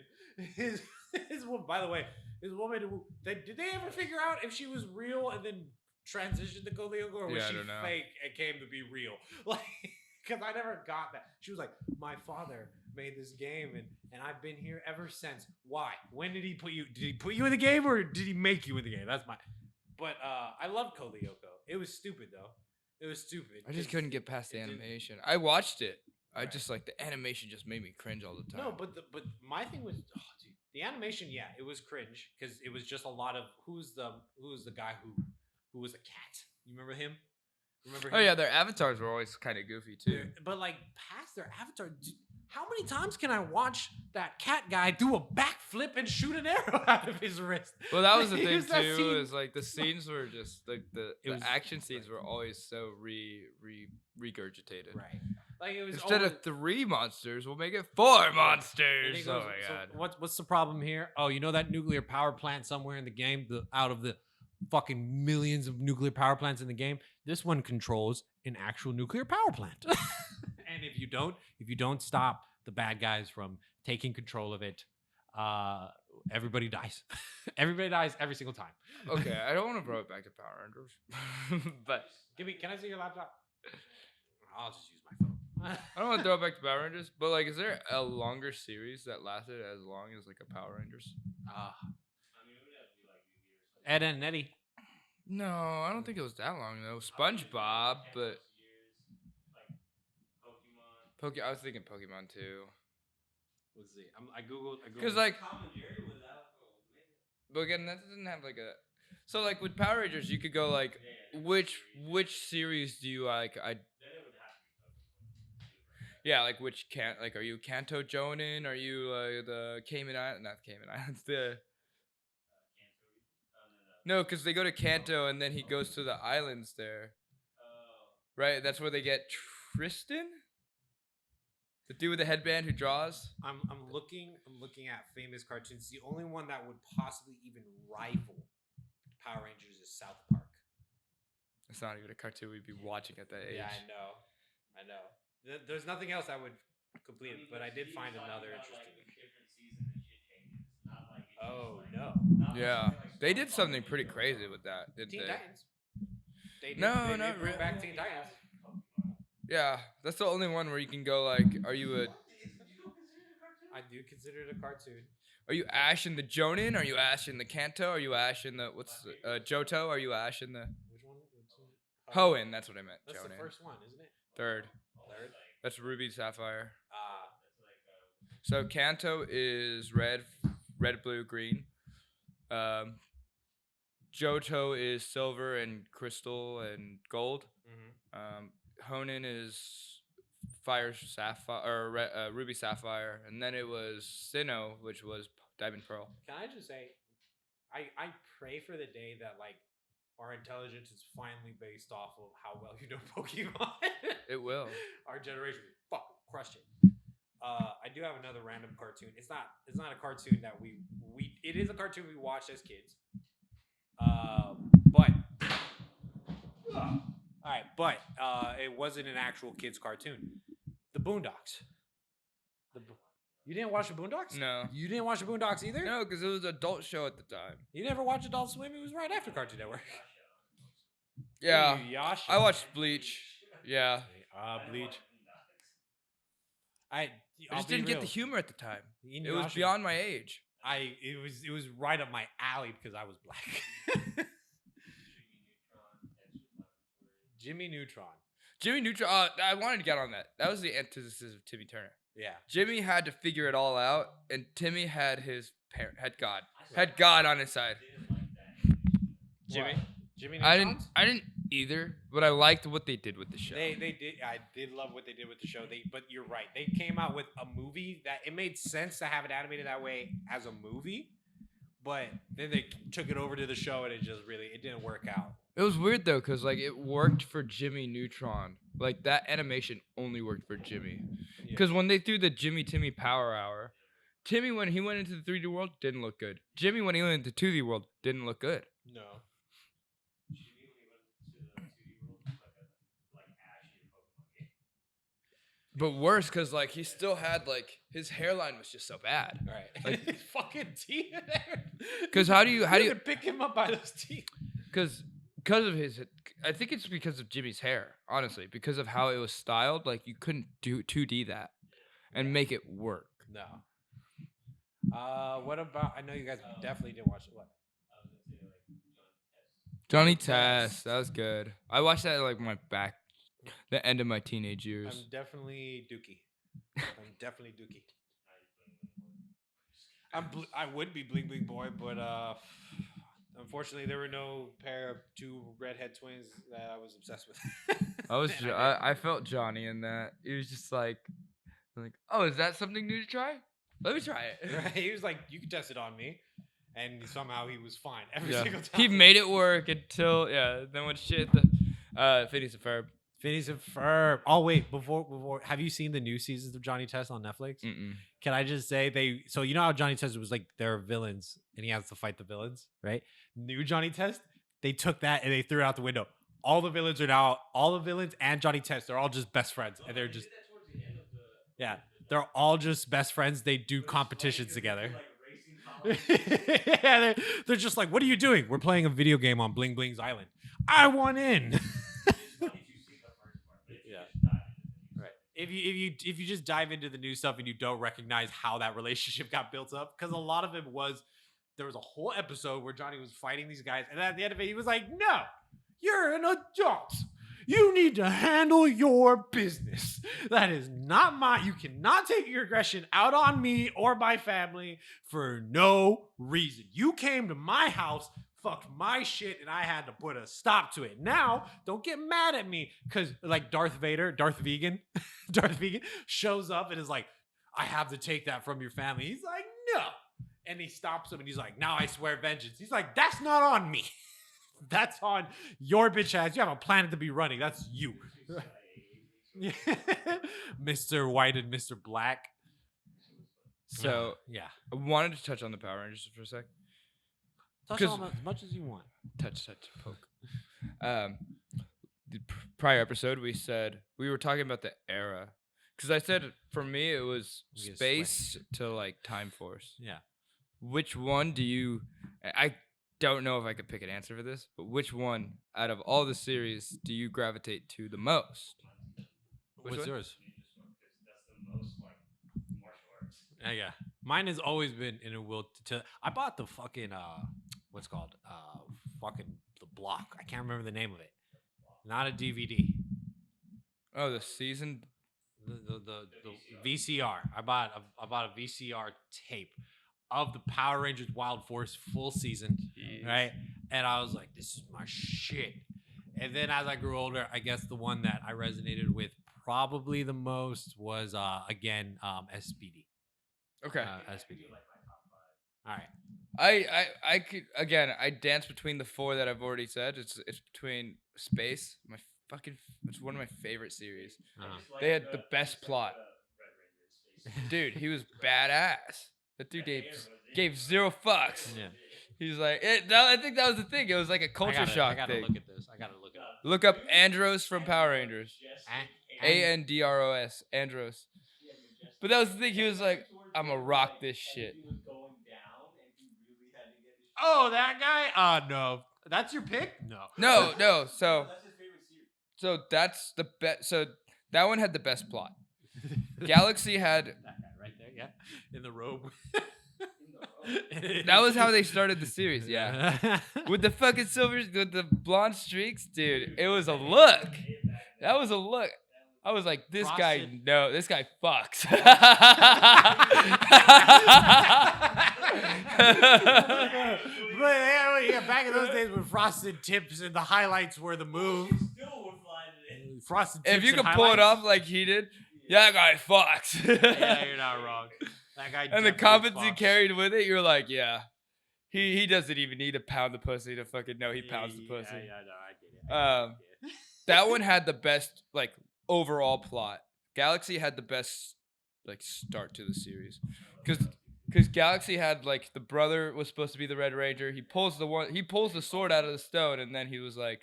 S2: by the way, his woman, did they ever figure out if she was real and then transitioned to Coleogo, or was
S3: Yeah, I
S2: she
S3: don't know.
S2: fake and came to be real? Like, because I never got that. She was like, "My father made this game and I've been here ever since." Why? When did he put you? Did he put you in the game or did he make you in the game? That's my. But I love Coleoco. It was stupid though. It was stupid.
S3: I just couldn't get past the
S2: it didn't-
S3: animation. I watched it. I
S2: Right.
S3: just like the animation just made me cringe all the time.
S2: No, but my thing was, oh, dude, the animation. Yeah, it was cringe because it was just a lot of who's the guy who was a cat. You remember him? Remember him?
S3: Oh yeah, their avatars were always kind of goofy too.
S2: But like past their avatar, how many times can I watch that cat guy do a backflip and shoot an arrow out of his wrist?
S3: Well, that was the
S2: It
S3: thing
S2: was that
S3: too.
S2: scene-
S3: Is like the scenes were just like the
S2: was-
S3: action scenes were always so regurgitated.
S2: Right. Like it was
S3: Instead
S2: always,
S3: of 3 monsters, we'll make it 4
S2: I
S3: monsters.
S2: think it
S3: Oh
S2: was-
S3: my
S2: so
S3: god.
S2: what's the problem here? Oh, you know that nuclear power plant somewhere in the game, out of the fucking millions of nuclear power plants in the game, this one controls an actual nuclear power plant. And if you don't stop the bad guys from taking control of it, everybody dies. Everybody dies every single time.
S3: Okay, I don't want to throw it back to Power Rangers, but
S2: Can I see your laptop? I'll just use my phone.
S3: I don't want to throw it back to Power Rangers. But like, is there a longer series that lasted as long as like a Power Rangers?
S1: I mean, it would have to be like Yu-Gi or something.
S2: Ed and Eddie.
S3: No, I don't think it was that long though. SpongeBob, but
S1: Like Pokemon.
S3: I was thinking Pokemon too.
S2: Let's see. I googled.
S3: Because like,
S1: Tom and Jerry was out.
S3: but again, that doesn't have like a. So like with Power Rangers, you could go like, which series do you like?
S1: Then it would have to be Pokemon.
S3: Yeah, like which can't like are you Kanto Jonin? Are you the Cayman Island? Not Cayman Islands. The no, because they go to Kanto and then he goes to the islands there. Right, that's where they get Tristan, the dude with the headband who draws.
S2: I'm looking at famous cartoons. The only one that would possibly even rival Power Rangers is South Park.
S3: It's not even a cartoon we'd be watching at that age.
S2: Yeah, I know. There's nothing else I would complete, but I did find another interesting. Oh no!
S3: Yeah, they did something pretty crazy with that, didn't
S2: Teen
S3: they?
S2: Titans. They
S3: No,
S2: they
S3: not
S2: bring
S3: really.
S2: back Teen Titans.
S3: Yeah, that's the only one where you can go like, are you
S2: I do consider it a cartoon.
S3: Ash in the Jonin? Are you Ash in the Kanto? Are you Ash in the Johto? Are you Ash in the
S2: Which one?
S3: Hoenn? That's what I meant.
S2: That's
S3: Jonin.
S2: the first one, isn't it?
S3: Third.
S2: Third.
S3: That's Ruby Sapphire.
S2: Ah.
S3: So Kanto is red, blue, green. Johto is silver and crystal and gold. Hoenn is fire sapphire or ruby sapphire, and then it was Sinnoh, which was diamond pearl.
S2: Can I just say, I pray for the day that like our intelligence is finally based off of how well you know Pokemon.
S3: It will.
S2: Our generation will fucking crush it. I do have another random cartoon. It's not a cartoon that it is a cartoon we watched as kids. But it wasn't an actual kids cartoon. The Boondocks. You didn't watch the Boondocks?
S3: No.
S2: You didn't watch the Boondocks either?
S3: No, because it was an adult show at the time.
S2: You never watched Adult Swim? It was right after Cartoon Network.
S3: Yeah.
S2: Yasha.
S3: I watched Bleach. Yeah.
S2: Bleach. I
S3: just didn't get the humor at the time. It was
S2: Inuyasha.
S3: beyond my age.
S2: It was right up my alley because I was black. Jimmy Neutron.
S3: Jimmy Neutron. I wanted to get on that. That was the antithesis of Timmy Turner.
S2: Yeah.
S3: Jimmy had to figure it all out, and Timmy had his had God on his side.
S2: Jimmy. Jimmy Neutron.
S3: I didn't either, but I liked what they did with the show.
S2: They did. I did love what they did with the show. But you're right. They came out with a movie that it made sense to have it animated that way as a movie, but then they took it over to the show and it didn't work out.
S3: It was weird though, cause like it worked for Jimmy Neutron. Like that animation only worked for Jimmy.
S2: Yeah.
S3: Cause when they threw the Timmy Power Hour, Timmy when he went into the 3D world didn't look good. Jimmy when he went into 2D world didn't look good.
S2: No.
S3: But worse, cause like he still had like his hairline was just so bad.
S2: Right.
S3: Like-
S2: His fucking teeth there.
S3: 'Cause how do you
S2: could pick him up by those teeth?
S3: Because of his, I think it's because of Jimmy's hair. Honestly, because of how it was styled, like you couldn't do 2D that and make it work.
S2: No. What about? I know you guys definitely didn't watch it. What?
S3: Johnny Test, that was good. I watched that at like the end of my teenage years.
S2: I'm definitely Dookie. I would be Bling Bling Boy, but unfortunately there were no pair of two redhead twins that I was obsessed with.
S3: I felt Johnny in that. He was just like, oh, is that something new to try? Let me try it.
S2: Right? He was like, you can test it on me, and somehow he was fine every
S3: Yeah.
S2: single time.
S3: He made it work until then when shit Phineas and Ferb.
S2: Phineas and Ferb. Oh wait, before have you seen the new seasons of Johnny Test on Netflix?
S3: Mm-mm.
S2: Can I just say so you know how Johnny Test was like they're villains and he has to fight the villains, right? New Johnny Test, they took that and they threw it out the window. All the villains and Johnny Test, they're all just best friends and they're just they're all just best friends. They do competitions together. Yeah, they're just like, what are you doing? We're playing a video game on Bling Bling's Island. I want in. Right. If you just dive into the new stuff and you don't recognize how that relationship got built up, because a lot of it was there was a whole episode where Johnny was fighting these guys, and at the end of it, he was like, "No, you're an adult. You need to handle your business. That is not mine. You cannot take your aggression out on me or my family for no reason. You came to my house fucked my shit, and I had to put a stop to it. Now, don't get mad at me, because like Darth Vegan, Darth Vegan shows up and is like, I have to take that from your family. He's like, no. And he stops him and he's like, now I swear vengeance. He's like, that's not on me. That's on your bitch ass. You have a planet to be running. That's you. Mr. White and Mr. Black.
S3: So
S2: yeah.
S3: I wanted to touch on the Power Rangers for a sec.
S2: Touch
S3: 'Cause-
S2: on them as much as you want.
S3: Touch, poke. The prior episode, we said we were talking about the era, because I said for me it was
S2: We get
S3: space to like Time Force.
S2: Yeah.
S3: Which one do you? I don't know if I could pick an answer for this, but which one out of all the series do you gravitate to the most? Which
S2: What's
S3: one?
S2: yours?
S1: That's the most like martial arts.
S2: Yeah. Mine has always been in a will to. I bought the fucking what's it called fucking the block. I can't remember the name of it. Not a DVD.
S3: Oh, the season.
S2: The VCR. I bought a VCR tape of the Power Rangers Wild Force full season, right? And I was like, this is my shit. And then as I grew older, I guess the one that I resonated with probably the most was again SPD.
S3: Okay.
S2: SPD. All right.
S3: I could again. I dance between the four that I've already said. It's between Space. It's one of my favorite series. They had the best plot. Dude, he was badass. That dude gave zero fucks.
S2: Yeah.
S3: He was like, I think that was the thing. It was like a culture shock
S2: I gotta
S3: thing.
S2: look at this. I gotta look it up.
S3: Look up Andros from Power Rangers.
S2: And-
S3: Andros. Andros. But that was the thing. He was like, I'm gonna rock this shit.
S2: Oh, that guy? No. That's your pick? No.
S3: No. So that's the best. So that one had the best plot. Galaxy had.
S2: That guy right there, yeah. In the robe.
S3: That was how they started the series. Yeah. With the fucking silver, with the blonde streaks, dude. It was a look. That was a look. I was like, this guy fucks.
S2: But yeah, back in those days when Frosted Tips and the highlights were the move. Frosted Tips
S3: If you
S2: and
S3: can pull it
S2: highlights-
S3: off like he did, that guy fucks.
S2: Yeah, you're not wrong. That guy
S3: And the
S2: definitely
S3: confidence he
S2: fucks.
S3: carried with it, you're like, yeah. He doesn't even need to pound the pussy to fucking know he pounds the pussy.
S2: Yeah, no, I get it.
S3: That one had the best like overall plot. Galaxy had the best like start to the series, because Galaxy had like the brother was supposed to be the Red Ranger. He pulls the sword out of the stone, and then he's like,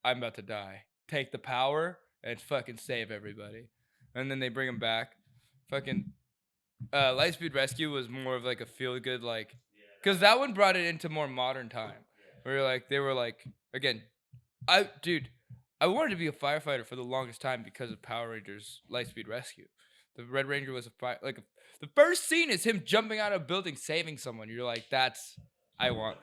S3: I'm about to die. Take the power and fucking save everybody. And then they bring him back. Fucking Lightspeed Rescue was more of like a feel good like, because that one brought it into more modern time, where like they were like again. I wanted to be a firefighter for the longest time because of Power Rangers Lightspeed Rescue. The Red Ranger was the first scene is him jumping out of a building saving someone. You're like, I want.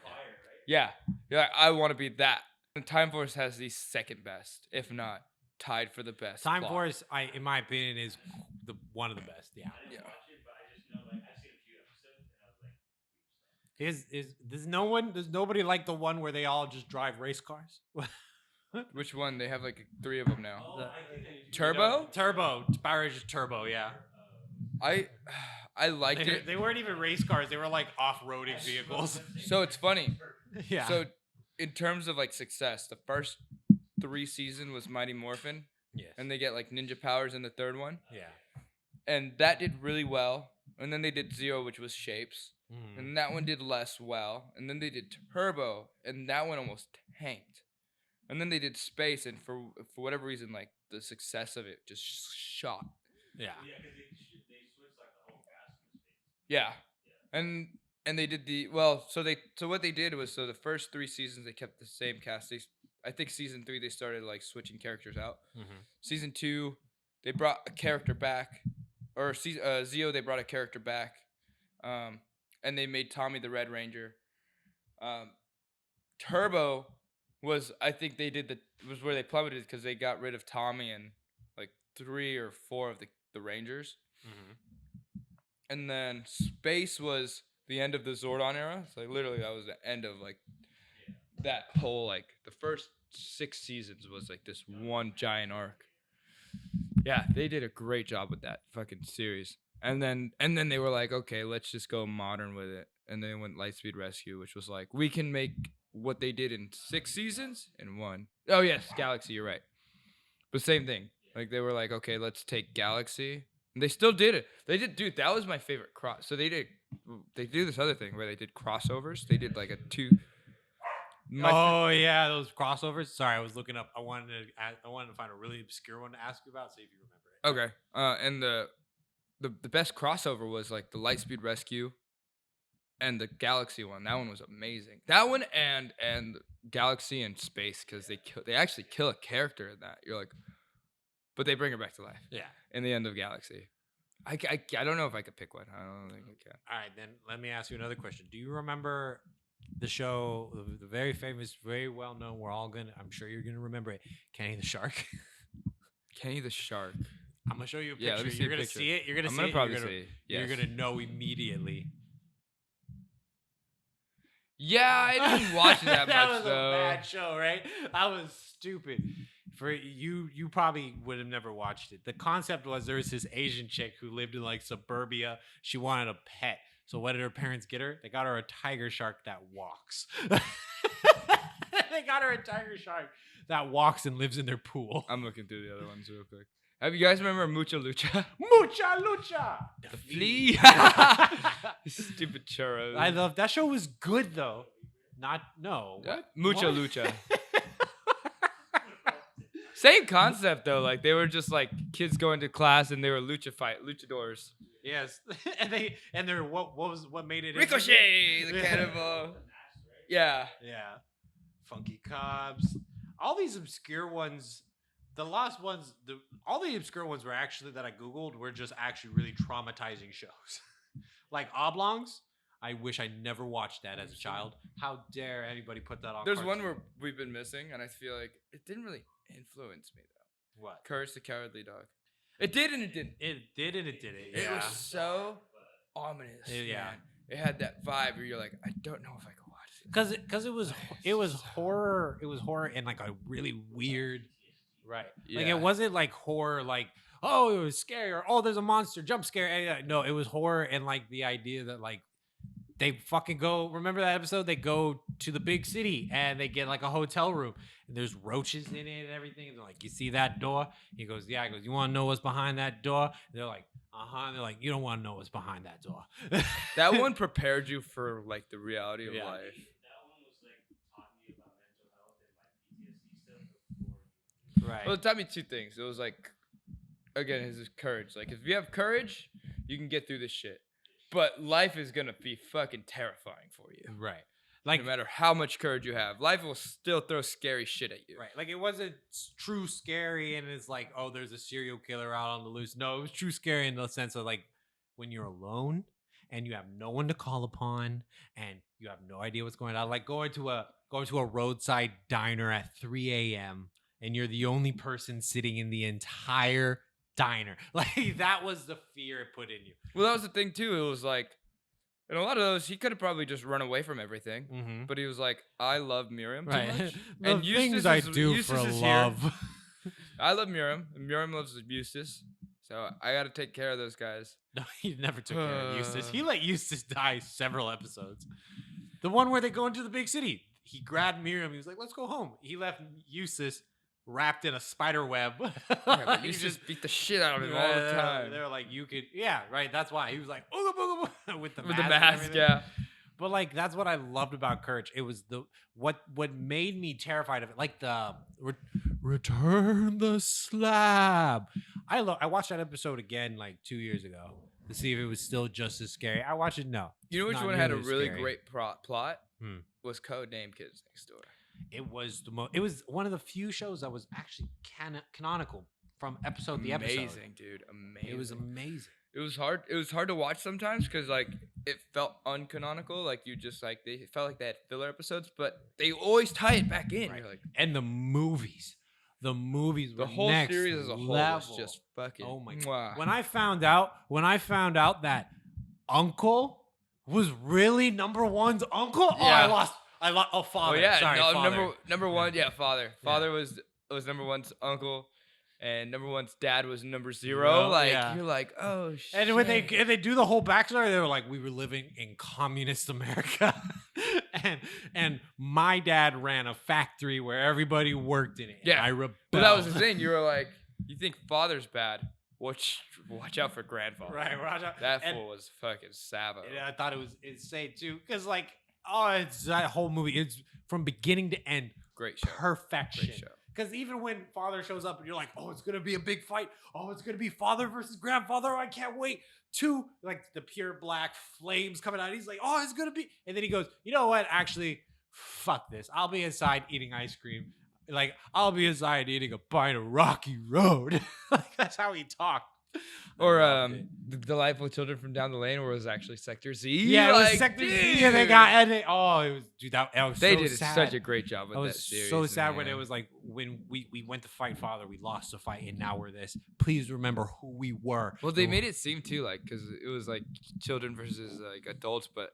S3: Yeah, you're like, I want to be that. And Time Force has the second best, if not tied for the best.
S2: Time
S3: plot.
S2: Force, in my opinion, is one of the best. Yeah. There's nobody like the one where they all just drive race cars?
S3: Which one? They have like 3 of them now.
S1: Oh,
S3: Turbo?
S2: Turbo. Power Rangers Turbo, yeah.
S3: I liked it.
S2: They weren't even race cars. They were like off-roading vehicles.
S3: So it's funny.
S2: Yeah.
S3: So in terms of like success, the first 3 season was Mighty Morphin,
S2: yes.
S3: and they get like ninja powers in the 3rd one,
S2: Yeah.
S3: and that did really well. And then they did Zero, which was Shapes,
S2: Mm.
S3: and that one did less well. And then they did Turbo, and that one almost tanked. And then they did Space, and for whatever reason, like the success of it just shot.
S2: Yeah.
S3: Yeah. And they did so what they did was, so the first 3 seasons they kept the same cast. I think season 3 they started like switching characters out.
S2: Mm-hmm.
S3: Season 2 they brought a character back, or Zeo they brought a character back, and they made Tommy the Red Ranger. Turbo was, I think was where they plummeted because they got rid of Tommy and like 3 or 4 of the Rangers.
S2: Mm-hmm.
S3: And then Space was the end of the Zordon era. It's like literally that was the end of like that whole like the first 6 seasons was like this one giant arc. Yeah, they did a great job with that fucking series. And then they were like, okay, let's just go modern with it. And then went Lightspeed Rescue, which was like, we can make what they did in 6 seasons in 1. Oh yes, Galaxy, you're right. But same thing. Like they were like, okay, let's take Galaxy. And they still did it. They did, dude. That was my favorite cross. So they do this other thing where they did crossovers. They did like a 2.
S2: Oh yeah, those crossovers. Sorry, I was looking up. I wanted to find a really obscure one to ask you about. See if you remember it.
S3: Okay. And the best crossover was like the Lightspeed Rescue and the Galaxy one. That one was amazing. That one and Galaxy and Space, because they actually kill a character in that. You're like, but they bring her back to life.
S2: Yeah.
S3: In the end of Galaxy. I don't know if I could pick one. I don't think I can.
S2: All right, then let me ask you another question. Do you remember the show, the very famous, very well known? I'm sure you're gonna remember it. Kenny the Shark.
S3: Kenny the Shark.
S2: I'm gonna show you a
S3: Yeah,
S2: picture.
S3: let me see
S2: You're
S3: a
S2: gonna
S3: picture.
S2: see it. You're gonna
S3: I'm
S2: see
S3: gonna
S2: it.
S3: probably
S2: you're gonna,
S3: see it,
S2: You're
S3: yes.
S2: gonna know immediately.
S3: Yeah, I didn't watch it that
S2: That
S3: much
S2: was
S3: though.
S2: a bad show, right? That was stupid. For you probably would have never watched it. The concept was there was this Asian chick who lived in like suburbia. She wanted a pet. So what did her parents get her? They got her a tiger shark that walks. They got her a tiger shark that walks and lives in their pool.
S3: I'm looking through the other ones real quick. Have you guys remember Mucha Lucha?
S2: Mucha Lucha.
S3: The flea. Stupid churros.
S2: I love that show. Was good though.
S3: Yeah,
S2: What?
S3: Mucha
S2: What?
S3: Lucha. Same concept though. Like they were just like kids going to class and they were luchadors.
S2: Yes, and they're what made it
S3: Ricochet, the cannonball. Yeah.
S2: Yeah, Funky Cops. All these obscure ones. The last ones, all the obscure ones were actually that I googled were just actually really traumatizing shows, like Oblongs. I wish I never watched that as a child. How dare anybody put that on?
S3: There's
S2: cartoon?
S3: one where we've been missing, and I feel like it didn't really influence me though.
S2: What?
S3: Courage the Cowardly Dog. It did and it didn't.
S2: It did and it didn't.
S3: It
S2: Yeah.
S3: was so ominous.
S2: Yeah.
S3: Man. It had that vibe where you're like, I don't know if I can watch this.
S2: Because it was horror. It was horror in like a really weird. Right. Like
S3: Yeah.
S2: it wasn't like horror like, oh, it was scary or oh, there's a monster, jump scare. No, it was horror and like the idea that like they fucking go, remember that episode? They go to the big city and they get like a hotel room and there's roaches in it and everything. And they're like, you see that door? He goes, yeah. He goes, you want to know what's behind that door? And they're like, uh-huh. And they're like, you don't want to know what's behind that door.
S3: That one prepared you for like the reality of
S2: Yeah.
S3: life.
S1: That one was like taught me about mental health and like PTSD stuff before.
S2: Right.
S3: Well, it taught me 2 things. It was like, again, his courage. Like, if you have courage, you can get through this shit. But life is gonna be fucking terrifying for you.
S2: Right. Like
S3: No matter how much courage you have, life will still throw scary shit at you.
S2: right. Like it wasn't true scary and it's like, oh, there's a serial killer out on the loose. No, it was true scary in the sense of like when you're alone and you have no one to call upon and you have no idea what's going on. Like going to a roadside diner at 3 a.m. and you're the only person sitting in the entire diner. Like that was the fear it put in you.
S3: Well, that was the thing too. It was like, in a lot of those, he could have probably just run away from everything.
S2: Mm-hmm.
S3: But he was like, I love Miriam too
S2: Right.
S3: much.
S2: The
S3: And Eustace
S2: things I
S3: is-
S2: do
S3: Eustace
S2: for
S3: is here.
S2: love.
S3: I love Miriam, and Miriam loves Eustace. So I got to take care of those guys.
S2: No, he never took care of Eustace. He let Eustace die several episodes. The one where they go into the big city. He grabbed Miriam. He was like, let's go home. He left Eustace wrapped in a spider web.
S3: Yeah, but
S2: He
S3: Eustace
S2: just-
S3: beat the shit out of him all the time.
S2: They were like, you could, yeah, right. That's why he was like, ooga booga booga, with the
S3: With
S2: mask
S3: the
S2: and
S3: mask,
S2: everything.
S3: yeah.
S2: But like, that's what I loved about Courage. It was what made me terrified of it. Like the return the slab. I watched that episode again like 2 years ago to see if it was still just as scary. I watched it. No,
S3: You know which
S2: not
S3: one had a
S2: nearly as
S3: really
S2: scary.
S3: great plot?
S2: Hmm.
S3: Was Codename Kids Next Door.
S2: It was it was one of the few shows that was actually canonical from episode to episode.
S3: Amazing, dude. Amazing.
S2: It was amazing.
S3: It was hard. It was hard to watch sometimes because like it felt uncanonical. Like you just like they felt like they had filler episodes, but they always tie it back in.
S2: Right.
S3: You're like
S2: And the movies
S3: the
S2: were
S3: whole
S2: next
S3: series as a whole was
S2: level.
S3: just fucking.
S2: Oh my
S3: mwah.
S2: god! When I found out that Uncle was really number one's uncle. Oh, I
S3: Yeah.
S2: lost. Oh, father.
S3: Oh yeah,
S2: Sorry,
S3: no,
S2: father.
S3: number one, yeah, father.
S2: Yeah.
S3: Father was number one's uncle, and number one's dad was number zero.
S2: Zero,
S3: Like
S2: yeah.
S3: you're like, oh shit.
S2: And when they do the whole backstory, they were like, we were living in communist America, and my dad ran a factory where everybody worked in it. and
S3: Yeah.
S2: I rebelled.
S3: But that was the thing. You were like, you think father's bad? Watch out for grandfather.
S2: Right, Raja.
S3: That
S2: And-
S3: fool was fucking Savo.
S2: And I thought it was insane too, because like, oh, it's that whole movie. It's from beginning to end,
S3: Great show.
S2: perfection.
S3: Great show.
S2: Because even when father shows up and you're like, oh, it's gonna be a big fight. Oh, it's gonna be father versus grandfather. Oh, I can't wait. Two, like the pure black flames coming out. He's like, oh, it's gonna be. And then he goes, you know what? Actually, fuck this. I'll be inside eating ice cream. Like I'll be inside eating a pint of Rocky Road. Like that's how he talked.
S3: Or
S2: I loved it.
S3: the Delightful Children from Down the Lane, where it was actually Sector Z.
S2: Yeah, it was
S3: like,
S2: Sector Z.
S3: dude.
S2: Yeah, they got edited. Oh, it was dude. That was
S3: They
S2: so
S3: did
S2: sad.
S3: such a great job with
S2: I
S3: that
S2: was
S3: series.
S2: so sad when it
S3: man.
S2: was like when we went to fight father, we lost the fight, and now we're this. Please remember who we were.
S3: Well, they made it seem too like because it was like children versus like adults, but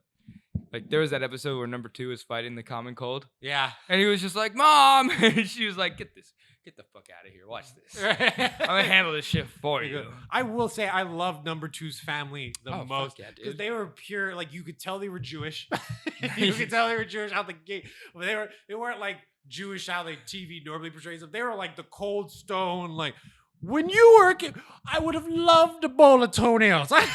S3: like there was that episode where number 2 was fighting the common cold,
S2: Yeah.
S3: and he was just like, "Mom," and she was like, "Get the fuck out of here! Watch this. I'm gonna handle this shit for you."
S2: I will say I love number two's family the
S3: Oh, fuck
S2: most
S3: yeah,
S2: because
S3: dude.
S2: they were pure. Like you could tell they were Jewish. You could tell they were Jewish out the gate. But they weren't like Jewish how they TV normally portrays them. They were like the cold stone. Like when you were a kid, I would have loved a bowl of toenails. I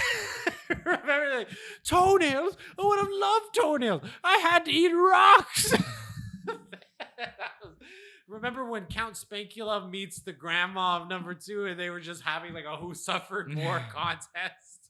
S2: remember like, toenails. I would have loved toenails. I had to eat rocks. Remember when Count Spankula meets the grandma of number 2 and they were just having like a who suffered more contest?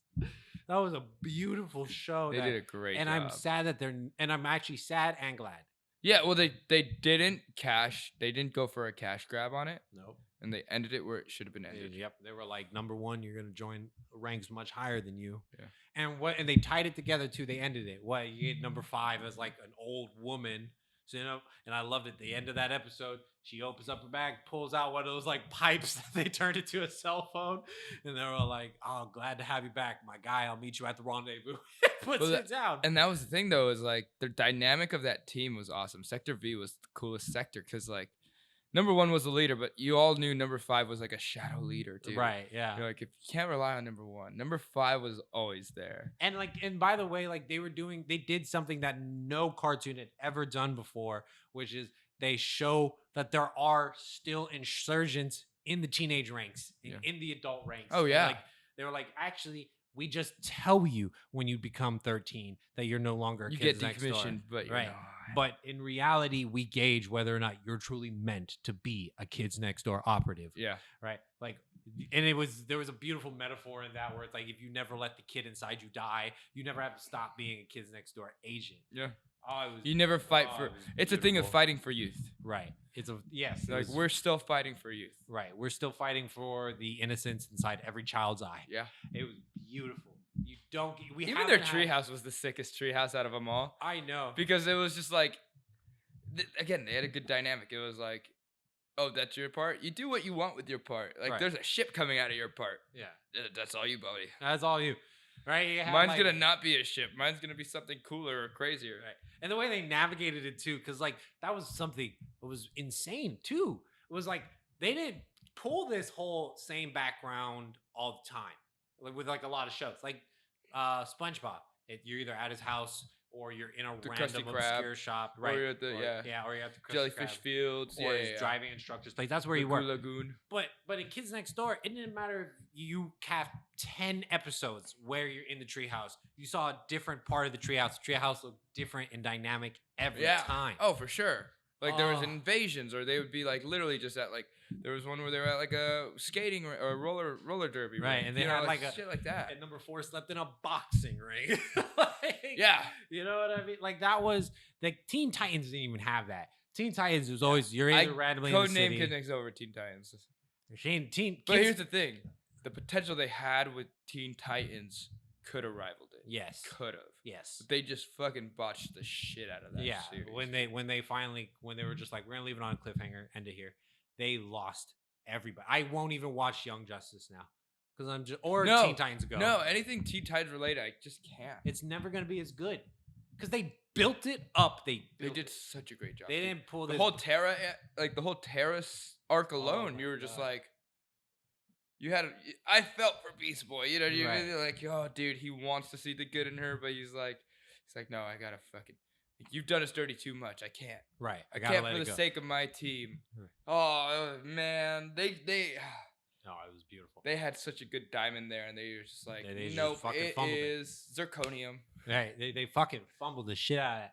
S2: That was a beautiful show.
S3: They did a great
S2: and
S3: job.
S2: I'm sad that and I'm actually sad and glad.
S3: Yeah, well, they didn't cash. They didn't go for a cash grab on it,
S2: Nope.
S3: and they ended it where it should have been ended.
S2: Yep. They were like, number 1, you're gonna join ranks much higher than you.
S3: Yeah.
S2: And they tied it together too. They ended it. What you get number 5 as like an old woman. So, you know, and I loved it. The end of that episode, she opens up her bag, pulls out one of those like pipes that they turned into a cell phone, and they were like, "Oh, glad to have you back, my guy. I'll meet you at the rendezvous." Puts
S3: Well,
S2: it down.
S3: And that was the thing, though, is like the dynamic of that team was awesome. Sector V was the coolest sector because like number 1 was the leader, but you all knew number 5 was like a shadow leader, too.
S2: Right? Yeah.
S3: You're like, if you can't rely on number 1, number 5 was always there.
S2: And like, and by the way, like they did something that no cartoon had ever done before, which is they show that there are still insurgents in the teenage ranks, in the adult ranks.
S3: Oh, yeah.
S2: Like they were like, actually, we just tell you when you become 13 that you're no longer
S3: You
S2: kids
S3: get
S2: next door.
S3: decommissioned, but you're
S2: Right.
S3: not.
S2: But in reality, we gauge whether or not you're truly meant to be a kids next door operative.
S3: Yeah.
S2: Right. Like, and there was a beautiful metaphor in that where it's like, if you never let the kid inside you die, you never have to stop being a kids next door agent.
S3: Yeah.
S2: Oh, it was,
S3: You never fight
S2: oh,
S3: for.
S2: it was
S3: It's a thing of
S2: beautiful.
S3: fighting for youth.
S2: Right. It's a, yes. it
S3: Like
S2: was-
S3: we're still fighting for youth.
S2: right. We're still fighting for the innocence inside every child's eye.
S3: Yeah.
S2: It was beautiful. You don't, we
S3: Even their
S2: haven't had-
S3: treehouse was the sickest treehouse out of them all
S2: I know.
S3: because it was just like, again, they had a good dynamic. It was like, oh, that's your part. You do what you want with your part. Like
S2: Right.
S3: there's a ship coming out of your part.
S2: Yeah.
S3: That's all you, buddy.
S2: That's all you. Right. You have,
S3: Mine's
S2: like-
S3: gonna not be a ship. Mine's gonna be something cooler or crazier.
S2: Right. And the way they navigated it too, because like that was something that was insane too. It was like they didn't pull this whole same background all the time, like with like a lot of shows, like SpongeBob. You're either at his house or you're in a
S3: The Krusty
S2: random
S3: Krab,
S2: obscure shop,
S3: or
S2: right?
S3: you're at the- yeah.
S2: or you're at the Krusty
S3: Jellyfish
S2: Krab,
S3: Fields.
S2: or
S3: yeah,
S2: his
S3: yeah.
S2: driving instructor's place. That's where
S3: The
S2: you work.
S3: Goo Lagoon.
S2: But in Kids Next Door, it didn't matter if you have 10 episodes where you're in the treehouse. You saw a different part of the treehouse. The treehouse looked different and dynamic every
S3: Yeah.
S2: time.
S3: Oh, for sure. Like there was
S2: Oh.
S3: invasions, or they would be like literally just at like there was one where they were at like a skating or a roller derby,
S2: Right,
S3: ring,
S2: and they
S3: you know,
S2: had, like, a-
S3: shit like that.
S2: And number 4 slept in a boxing ring. Like,
S3: Yeah,
S2: You know what I mean? Like that was like Teen Titans didn't even have that. Teen Titans was always you're either randomly in the
S3: Codename
S2: city.
S3: Kid Next Over Teen Titans. But
S2: Kids-
S3: here's the thing: the potential they had with Teen Titans could have rivaled it.
S2: yes.
S3: Could have.
S2: Yes.
S3: But they just fucking botched the shit out of that
S2: Yeah.
S3: series.
S2: When they were just like, we're gonna leave it on a cliffhanger, end it here, they lost everybody. I won't even watch Young Justice now. because I'm just or
S3: No,
S2: Teen Titans Go.
S3: No, anything Teen Titans related, I just can't.
S2: It's never gonna be as good because they built it up. They
S3: They
S2: built
S3: did
S2: it.
S3: such a great job.
S2: They
S3: dude.
S2: didn't pull
S3: the
S2: this.
S3: whole Terra, like the whole Terra's arc alone.
S2: my
S3: You were just
S2: God.
S3: like, you had. I felt for Beast Boy. You know, you
S2: Right.
S3: really like, oh, dude, he wants to see the good in her, but he's like, no, I gotta fucking. You've done us dirty too much. I can't.
S2: Right. I
S3: I
S2: gotta
S3: can't
S2: let
S3: for
S2: it
S3: the
S2: go.
S3: sake of my team.
S2: Right.
S3: Oh man, they
S2: No, it was beautiful.
S3: they had such a good diamond there, and they were just like,
S2: They just
S3: nope,
S2: fucking
S3: it
S2: fumbled it.
S3: is zirconium.
S2: Right. They fucking fumbled the shit out of it.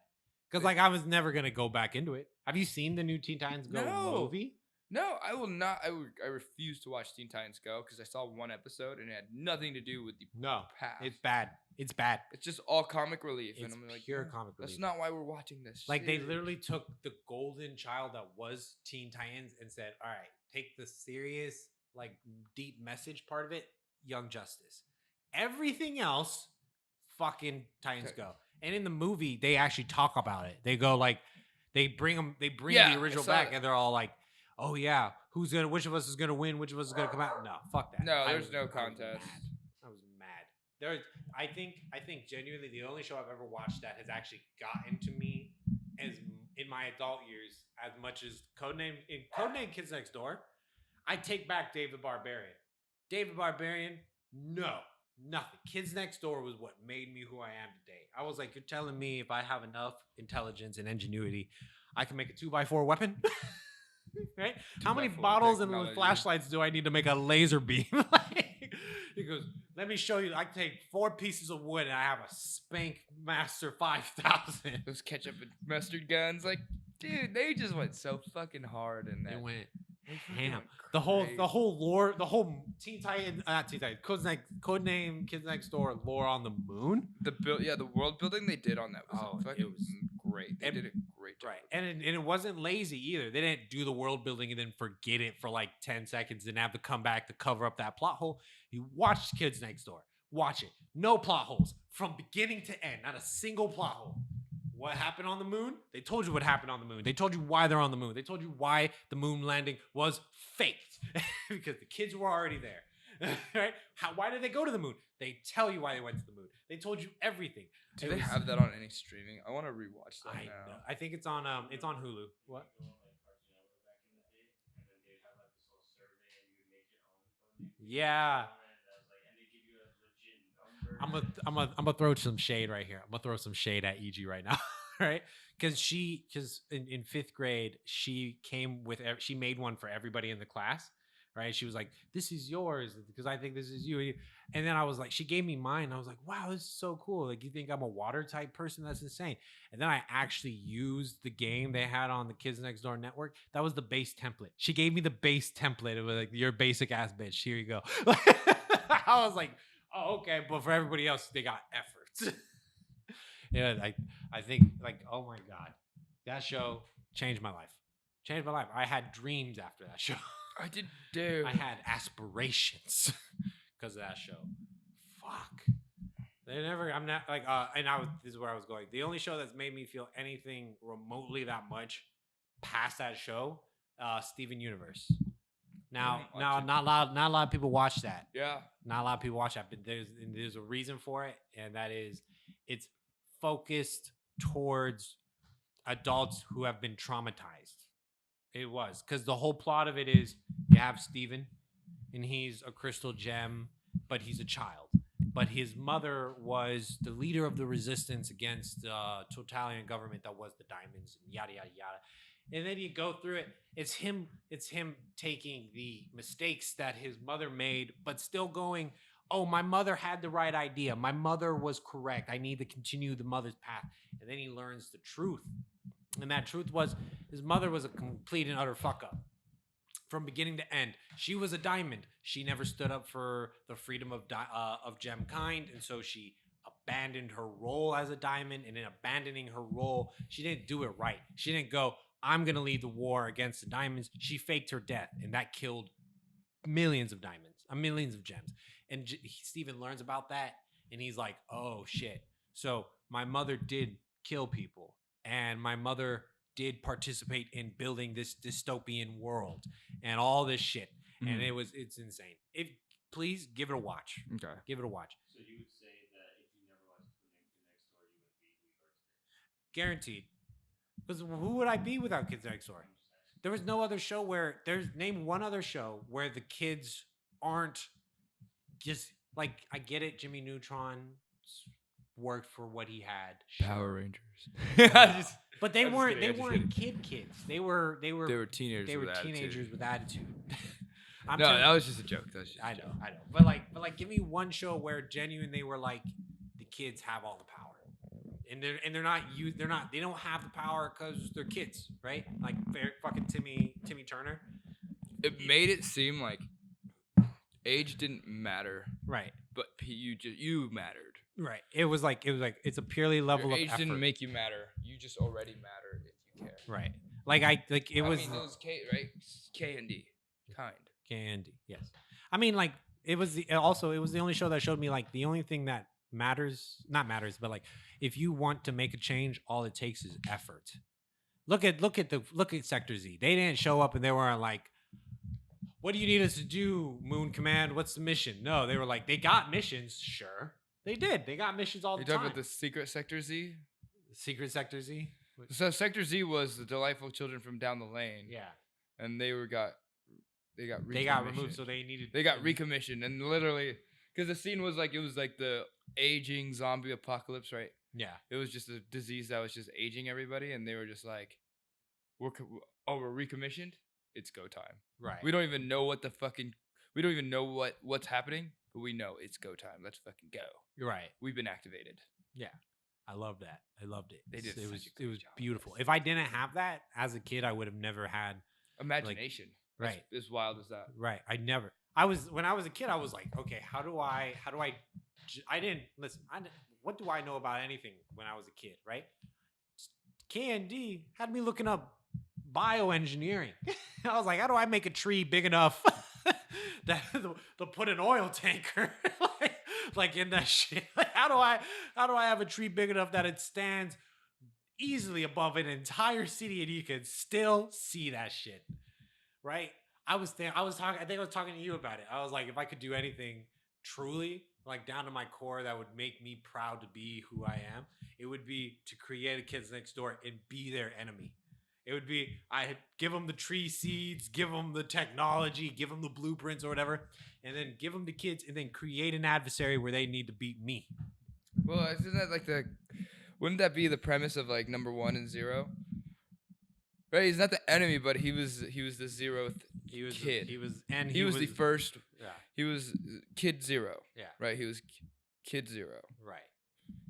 S2: Because like I was never gonna go back into it. Have you seen the new Teen Titans Go
S3: No.
S2: movie?
S3: No, I will not. I refuse to watch Teen Titans Go because I saw one episode and it had nothing to do with the
S2: No.
S3: past.
S2: It's bad. It's bad.
S3: It's just all comic relief,
S2: It's
S3: and I'm like,
S2: pure
S3: "No,
S2: comic relief.
S3: That's not why we're watching this.
S2: Like they
S3: series."
S2: literally took the golden child that was Teen Titans and said, "All right, take the serious, like deep message part of it, Young Justice. Everything else, fucking Titans Go." And in the movie, they actually talk about it. They go like, they bring
S3: Yeah,
S2: the
S3: I
S2: original
S3: saw
S2: back,
S3: that.
S2: and they're all like, "Oh yeah, which of us is gonna win? Which of us is gonna come out?" No, fuck that.
S3: No,
S2: I
S3: there's
S2: was-
S3: no
S2: I was
S3: contest.
S2: mad. I was mad. I think genuinely the only show I've ever watched that has actually gotten to me as in my adult years as much as Codename Kids Next Door. I take back David Barbarian. David Barbarian, no, nothing. Kids Next Door was what made me who I am today. I was like, you're telling me if I have enough intelligence and ingenuity, I can make a 2x4 weapon? Right? How many
S3: 2x4
S2: bottles and
S3: technology.
S2: flashlights do I need to make a laser beam? Like, he goes, let me show you. I take 4 pieces of wood and I have a Spank Master 5000.
S3: Those ketchup and mustard guns, like, dude, they just went so fucking hard in
S2: They
S3: that.
S2: went
S3: They fucking
S2: ham.
S3: went
S2: The
S3: crazy.
S2: whole lore, the whole Teen Titan, not Teen Titan, Codename Kids Next Door lore on the moon.
S3: the world building they did on that was
S2: Oh, it
S3: fucking
S2: was-
S3: great. They
S2: and-
S3: did a great job.
S2: Right. And it wasn't lazy either. They didn't do the world building and then forget it for like 10 seconds and have to come back to cover up that plot hole. You watch Kids Next Door. Watch it. No plot holes from beginning to end. Not a single plot hole. What happened on the moon? They told you what happened on the moon. They told you why they're on the moon. They told you why the moon landing was faked because the kids were already there. Right? Why did they go to the moon? They tell you why they went to the moon. They told you everything.
S3: Do
S2: It
S3: they
S2: was-
S3: have that on any streaming? I want to rewatch that
S2: I
S3: now.
S2: know. I think it's on Hulu. What? Yeah. I'm gonna throw some shade right here. I'm gonna throw some shade at EG right now, right? Because in 5th grade she she made one for everybody in the class, right? She was like, "This is yours because I think this is you." And then I was like, she gave me mine. I was like, "Wow, this is so cool! Like, you think I'm a water type person? That's insane." And then I actually used the game they had on the Kids Next Door network. That was the base template. She gave me the base template. It was like, "Your basic ass bitch. Here you go." I was like, "Oh, okay," but for everybody else, they got efforts. Yeah, I think like, oh my god, that show changed my life. Changed my life. I had dreams after that show.
S3: I did do.
S2: I had aspirations because of that show. Fuck. They never. I'm not like. This is where I was going. The only show that's made me feel anything remotely that much past that show, Steven Universe. Now,
S3: Didn't
S2: now,
S3: watch it.
S2: not a lot of people watch that.
S3: Yeah.
S2: Not a lot of people watch that, but there's a reason for it, and that is it's focused towards adults who have been traumatized. It was because the whole plot of it is you have Steven, and he's a crystal gem, but he's a child. But his mother was the leader of the resistance against the totalitarian government that was the Diamonds, and yada yada yada. And then you go through it. It's him taking the mistakes that his mother made, but still going, "Oh, my mother had the right idea. My mother was correct. I need to continue the mother's path." And then he learns the truth. And that truth was his mother was a complete and utter fuck up. From beginning to end, she was a diamond. She never stood up for the freedom of gem kind, and so she abandoned her role as a diamond. And in abandoning her role, she didn't do it right. She didn't go, "I'm gonna lead the war against the diamonds." She faked her death, and that killed millions of diamonds, millions of gems. And Steven learns about that, and he's like, "Oh shit! So my mother did kill people, and my mother did participate in building this dystopian world and all this shit." And it's insane. If please give it a watch.
S3: Okay.
S2: Give it a watch.
S1: So you would say that if you never watched Next Door, you wouldn't be who you are today.
S2: Guaranteed. Because who would I be without Kids Next Door? There was no other show where name one other show where the kids aren't just like, I get it. Jimmy Neutron worked for what he had. sure.
S3: Power Rangers.
S2: But they
S3: I'm just
S2: weren't.
S3: kidding,
S2: They
S3: I'm just
S2: weren't kids. They were.
S3: They were teenagers.
S2: They were
S3: with attitude.
S2: teenagers with attitude. I'm
S3: No,
S2: telling-
S3: that was just a joke. That was just a
S2: I
S3: joke.
S2: know. But like, give me one show where genuine they were like, the kids have all the power, and they're not used. They don't have the power because they're kids, right? Like fucking Timmy Turner.
S3: It made it seem like age didn't matter,
S2: Right.
S3: but you mattered.
S2: Right. It was like it's a purely level
S3: Your
S2: of
S3: age
S2: effort.
S3: didn't make you matter. You just already mattered if you care.
S2: Right. Like it was.
S3: I mean, it was K, right? K and D, kind.
S2: Candy. Yes. I mean, like it was the only show that showed me like the only thing that not matters, but like if you want to make a change, all it takes is effort. Look at Sector Z. They didn't show up and they weren't like, what do you need us to do, Moon Command? What's the mission? No, they were like, they got missions. Sure. They did. They got missions all
S3: You
S2: the
S3: talking
S2: time.
S3: about the Secret Sector Z?
S2: Secret Sector Z?
S3: So Sector Z was the delightful children from down the lane.
S2: Yeah.
S3: And they got removed.
S2: They got removed, so they needed.
S3: They got recommissioned, and literally, because the scene was like, it was like the aging zombie apocalypse, right?
S2: Yeah.
S3: It was just a disease that was just aging everybody, and they were just like, we're recommissioned. It's go time.
S2: Right.
S3: We don't even know what's happening, but we know it's go time. Let's fucking go.
S2: You're right.
S3: We've been activated.
S2: Yeah. I love that. I loved it.
S3: They did
S2: It
S3: such
S2: was
S3: a good job with
S2: beautiful.
S3: this.
S2: If I didn't have that as a kid, I would have never had.
S3: Imagination.
S2: Right.
S3: As wild as that.
S2: Right. When I was a kid, I was like, okay, I didn't listen. What do I know about anything when I was a kid, right? K&D had me looking up bioengineering. I was like, how do I make a tree big enough that to put an oil tanker like in that shit? Like, how do I have a tree big enough that it stands easily above an entire city and you can still see that shit? Right? I think I was talking to you about it. I was like, if I could do anything truly, like down to my core, that would make me proud to be who I am, it would be to create a Kids Next Door and be their enemy. It would be, I'd give them the tree seeds, give them the technology, give them the blueprints or whatever, and then give them to kids and then create an adversary where they need to beat me.
S3: Well, isn't that like wouldn't that be the premise of like number 1 and 0? Right, he's not the enemy, but he was the 0th kid.
S2: He was
S3: the first.
S2: Yeah.
S3: He was kid 0.
S2: Yeah.
S3: Right. He was kid 0.
S2: Right.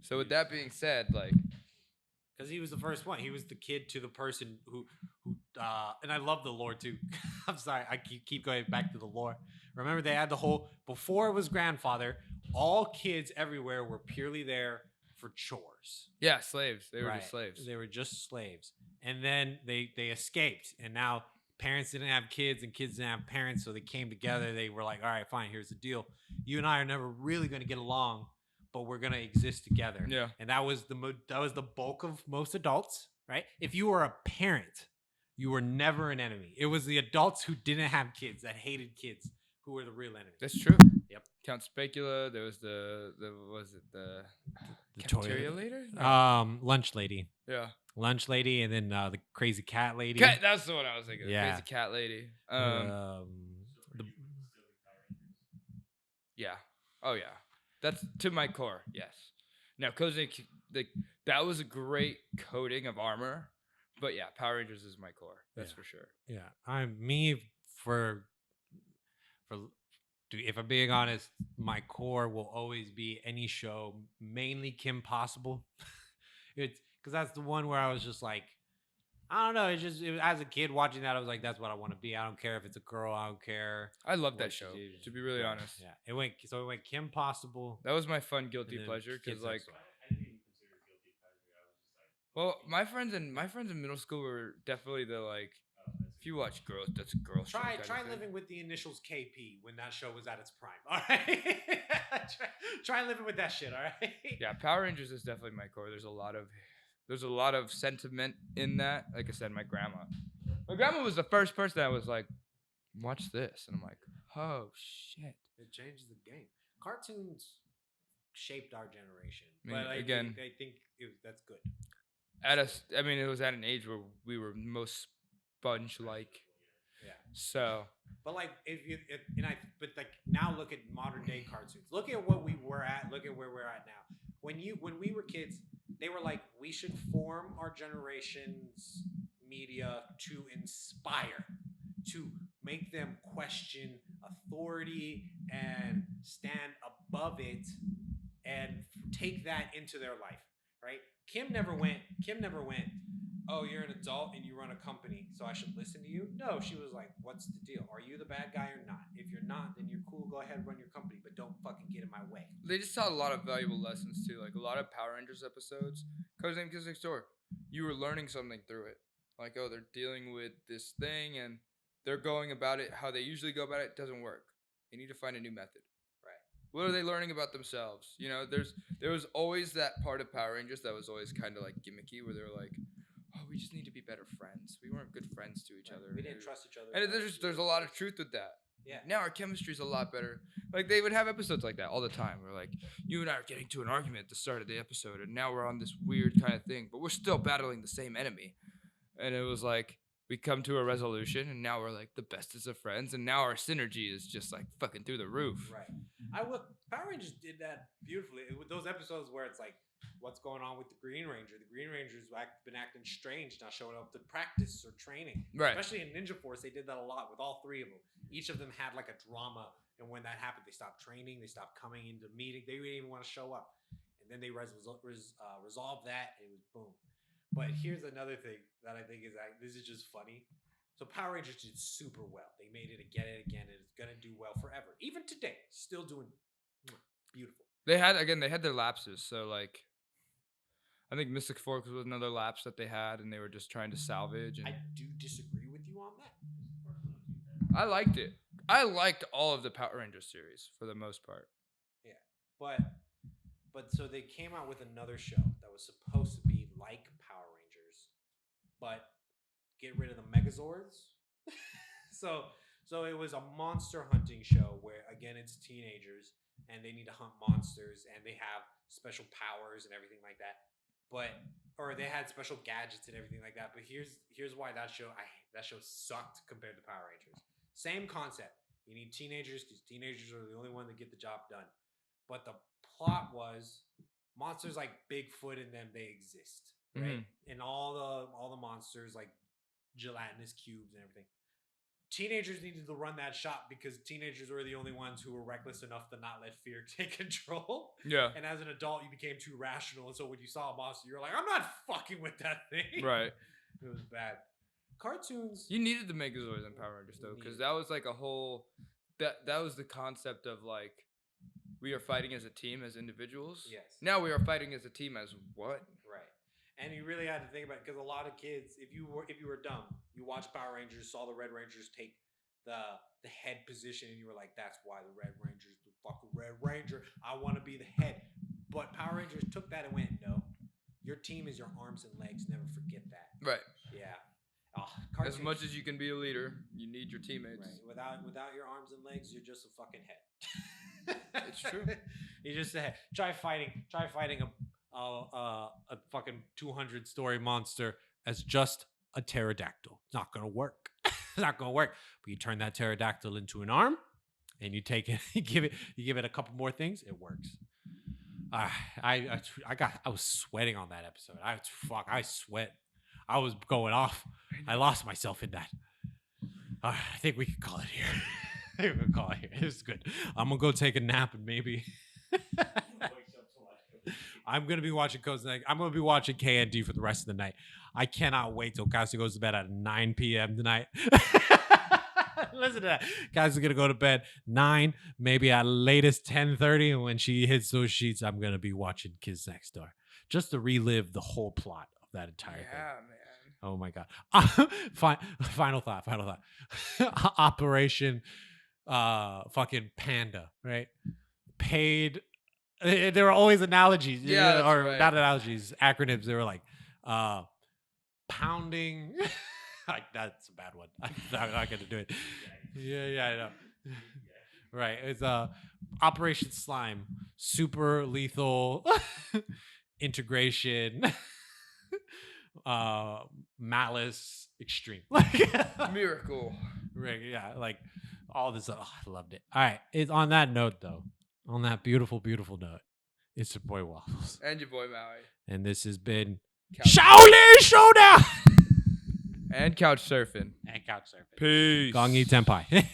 S3: So with that being said, like,
S2: because he was the first one. He was the kid to the person who and I love the lore too. I'm sorry, I keep going back to the lore. Remember, they had the whole, before it was grandfather, all kids everywhere were purely there for chores.
S3: yeah, slaves. They were
S2: Right.
S3: just slaves.
S2: They were just slaves. And then they escaped. And now parents didn't have kids and kids didn't have parents. So they came together. They were like, all right, fine, here's the deal. You and I are never really going to get along, but we're going to exist together.
S3: Yeah.
S2: And that was the bulk of most adults, right? If you were a parent, you were never an enemy. It was the adults who didn't have kids, that hated kids, who were the real enemy.
S3: That's true.
S2: Yep.
S3: Count Specula. There was the
S2: The
S3: cafeteria
S2: toilet.
S3: later.
S2: Lunch lady.
S3: Yeah.
S2: Lunch lady, and then the crazy cat lady.
S3: That's the one I was thinking.
S2: Yeah.
S3: Crazy cat lady.
S2: The
S3: Yeah. Oh yeah. That's to my core. Yes. Now, that was a great coating of armor, but yeah, Power Rangers is my core. That's
S2: Yeah.
S3: for sure.
S2: Yeah, if I'm being honest, my core will always be any show, mainly Kim Possible. It's because that's the one where I was just like, I don't know. As a kid watching that, I was like, that's what I want to be. I don't care if it's a girl. I don't care.
S3: I love
S2: what
S3: that
S2: she
S3: show.
S2: is.
S3: To be really honest,
S2: Yeah, it went Kim Possible.
S3: that was my fun guilty
S2: and then
S3: pleasure because
S2: Kids
S3: like,
S2: Next Door.
S1: I didn't even consider it guilty pleasure. I was just like,
S3: well, my friends in middle school were definitely the like.
S1: oh, that's
S3: If you watch girls, that's a girl show.
S2: Try
S3: kind of thing.
S2: living with the initials KP when that show was at its prime. All right, try living with that shit. All right.
S3: Yeah, Power Rangers is definitely my core. There's a lot of sentiment in that. Like I said, my grandma was the first person that was like, watch this, and I'm like, Oh shit.
S2: It changes the game. Cartoons shaped our generation,
S3: I mean,
S2: but
S3: again-
S2: I think that's good.
S3: I mean, it was at an age where we were most sponge-like.
S2: Yeah.
S3: So
S2: But like but like now look at modern day cartoons. Look at what we were at. Look at where we're at now. When we were kids, they were like, we should form our generation's media to inspire, to make them question authority and stand above it and take that into their life. Right? Kim never went. Oh, you're an adult and you run a company, so I should listen to you? No, she was like, what's the deal? Are you the bad guy or not? If you're not, then you're cool. Go ahead, run your company, but don't fucking get in my way.
S3: they just taught a lot of valuable lessons too. Like a lot of Power Rangers episodes. Codename Kids Next Door. You were learning something through it. Like, oh, they're dealing with this thing and they're going about it how they usually go about it. Doesn't work. You need to find a new method.
S2: Right.
S3: What are they learning about themselves? You know, there was always that part of Power Rangers that was always kind of like gimmicky, where they're like, oh, we just need to be better friends. We weren't good friends to each other.
S2: We didn't trust each other.
S3: And there's a lot of truth with that.
S2: Yeah.
S3: Now our chemistry's a lot better. Like they would have episodes like that all the time. Where like you and I are getting to an argument at the start of the episode, and now we're on this weird kind of thing, but we're still battling the same enemy. And it was like we come to a resolution, and now we're like the bestest of friends, and now our synergy is just like fucking through the roof.
S2: Right. Power Rangers did that beautifully. With those episodes where it's like, what's going on with the Green Ranger? The Green Ranger's been acting strange, not showing up to practice or training.
S3: Right.
S2: Especially in Ninja Force, they did that a lot with all three of them. Each of them had like a drama, and when that happened, they stopped training, they stopped coming into meeting, they didn't even want to show up. And then they resolved that, and it was boom. But here's another thing that I think is this is just funny. So Power Rangers did super well. They made it again and again, and it's gonna do well forever. Even today, still doing beautiful.
S3: They had their lapses. So like, I think Mystic Force was another lapse that they had, and they were just trying to salvage. And
S2: I do disagree with you on that.
S3: I liked it. I liked all of the Power Rangers series for the most part.
S2: But so they came out with another show that was supposed to be like Power Rangers, but get rid of the Megazords. so it was a monster hunting show where again it's teenagers and they need to hunt monsters and they have special powers and everything like that. Or they had special gadgets and everything like that. But here's why that show sucked compared to Power Rangers. Same concept. You need teenagers because teenagers are the only one that get the job done. But the plot was monsters like Bigfoot and them, they exist, right? And all the monsters like gelatinous cubes and everything. Teenagers needed to run that shop because teenagers were the only ones who were reckless enough to not let fear take control.
S3: Yeah.
S2: And as an adult, you became too rational. And so when you saw a monster, you were like, I'm not fucking with that thing.
S3: Right.
S2: It was bad. Cartoons.
S3: You needed the Megazords in Power Rangers though, because that was like a whole that was the concept of like we are fighting as a team as individuals.
S2: Yes.
S3: Now we are fighting as a team as what?
S2: Right. And you really had to think about it because a lot of kids, if you were dumb, you watched Power Rangers, saw the Red Rangers take the head position, and you were like, "That's why the Red Ranger's the fucking Red Ranger. I want to be the head." But Power Rangers took that and went, "No, your team is your arms and legs. Never forget that."
S3: Right.
S2: Yeah.
S3: As much as you can be a leader, you need your teammates.
S2: Right. Without your arms and legs, you're just a fucking head.
S3: It's true.
S2: You're just a head. Try fighting a fucking 200-story monster as just a pterodactyl. It's not gonna work. It's not gonna work. But you turn that pterodactyl into an arm, and you take it, you give it a couple more things. It works. I was sweating on that episode. I sweat. I was going off. I lost myself in that. I think we can call it here. We can call it here. It was good. I'm gonna go take a nap and maybe. I'm gonna be watching Codename. I'm gonna be watching KND for the rest of the night. I cannot wait till Cassie goes to bed at 9 p.m. tonight. Listen to that. Guys are gonna go to bed 9, maybe at latest 10:30, and when she hits those sheets, I'm gonna be watching Kids Next Door just to relive the whole plot of that entire thing.
S3: Yeah, man.
S2: Oh my god. Final thought. Operation fucking Panda, right? Paid. There were always analogies.
S3: Yeah,
S2: or
S3: right.
S2: not analogies, acronyms. They were like pounding. Like, that's a bad one. I'm not gonna do it. Yeah, I know. Right. It's Operation Slime, super lethal integration, malice extreme.
S3: Miracle.
S2: Right, yeah, like all this. Oh, I loved it. All right. It's on that note though. On that beautiful, beautiful note, it's your boy Waffles,
S3: And your boy Maui.
S2: and this has been
S3: Couch-
S2: Shaolin Showdown
S3: and couch surfing.
S2: and couch surfing.
S3: Peace.
S2: Gongi Tenpai.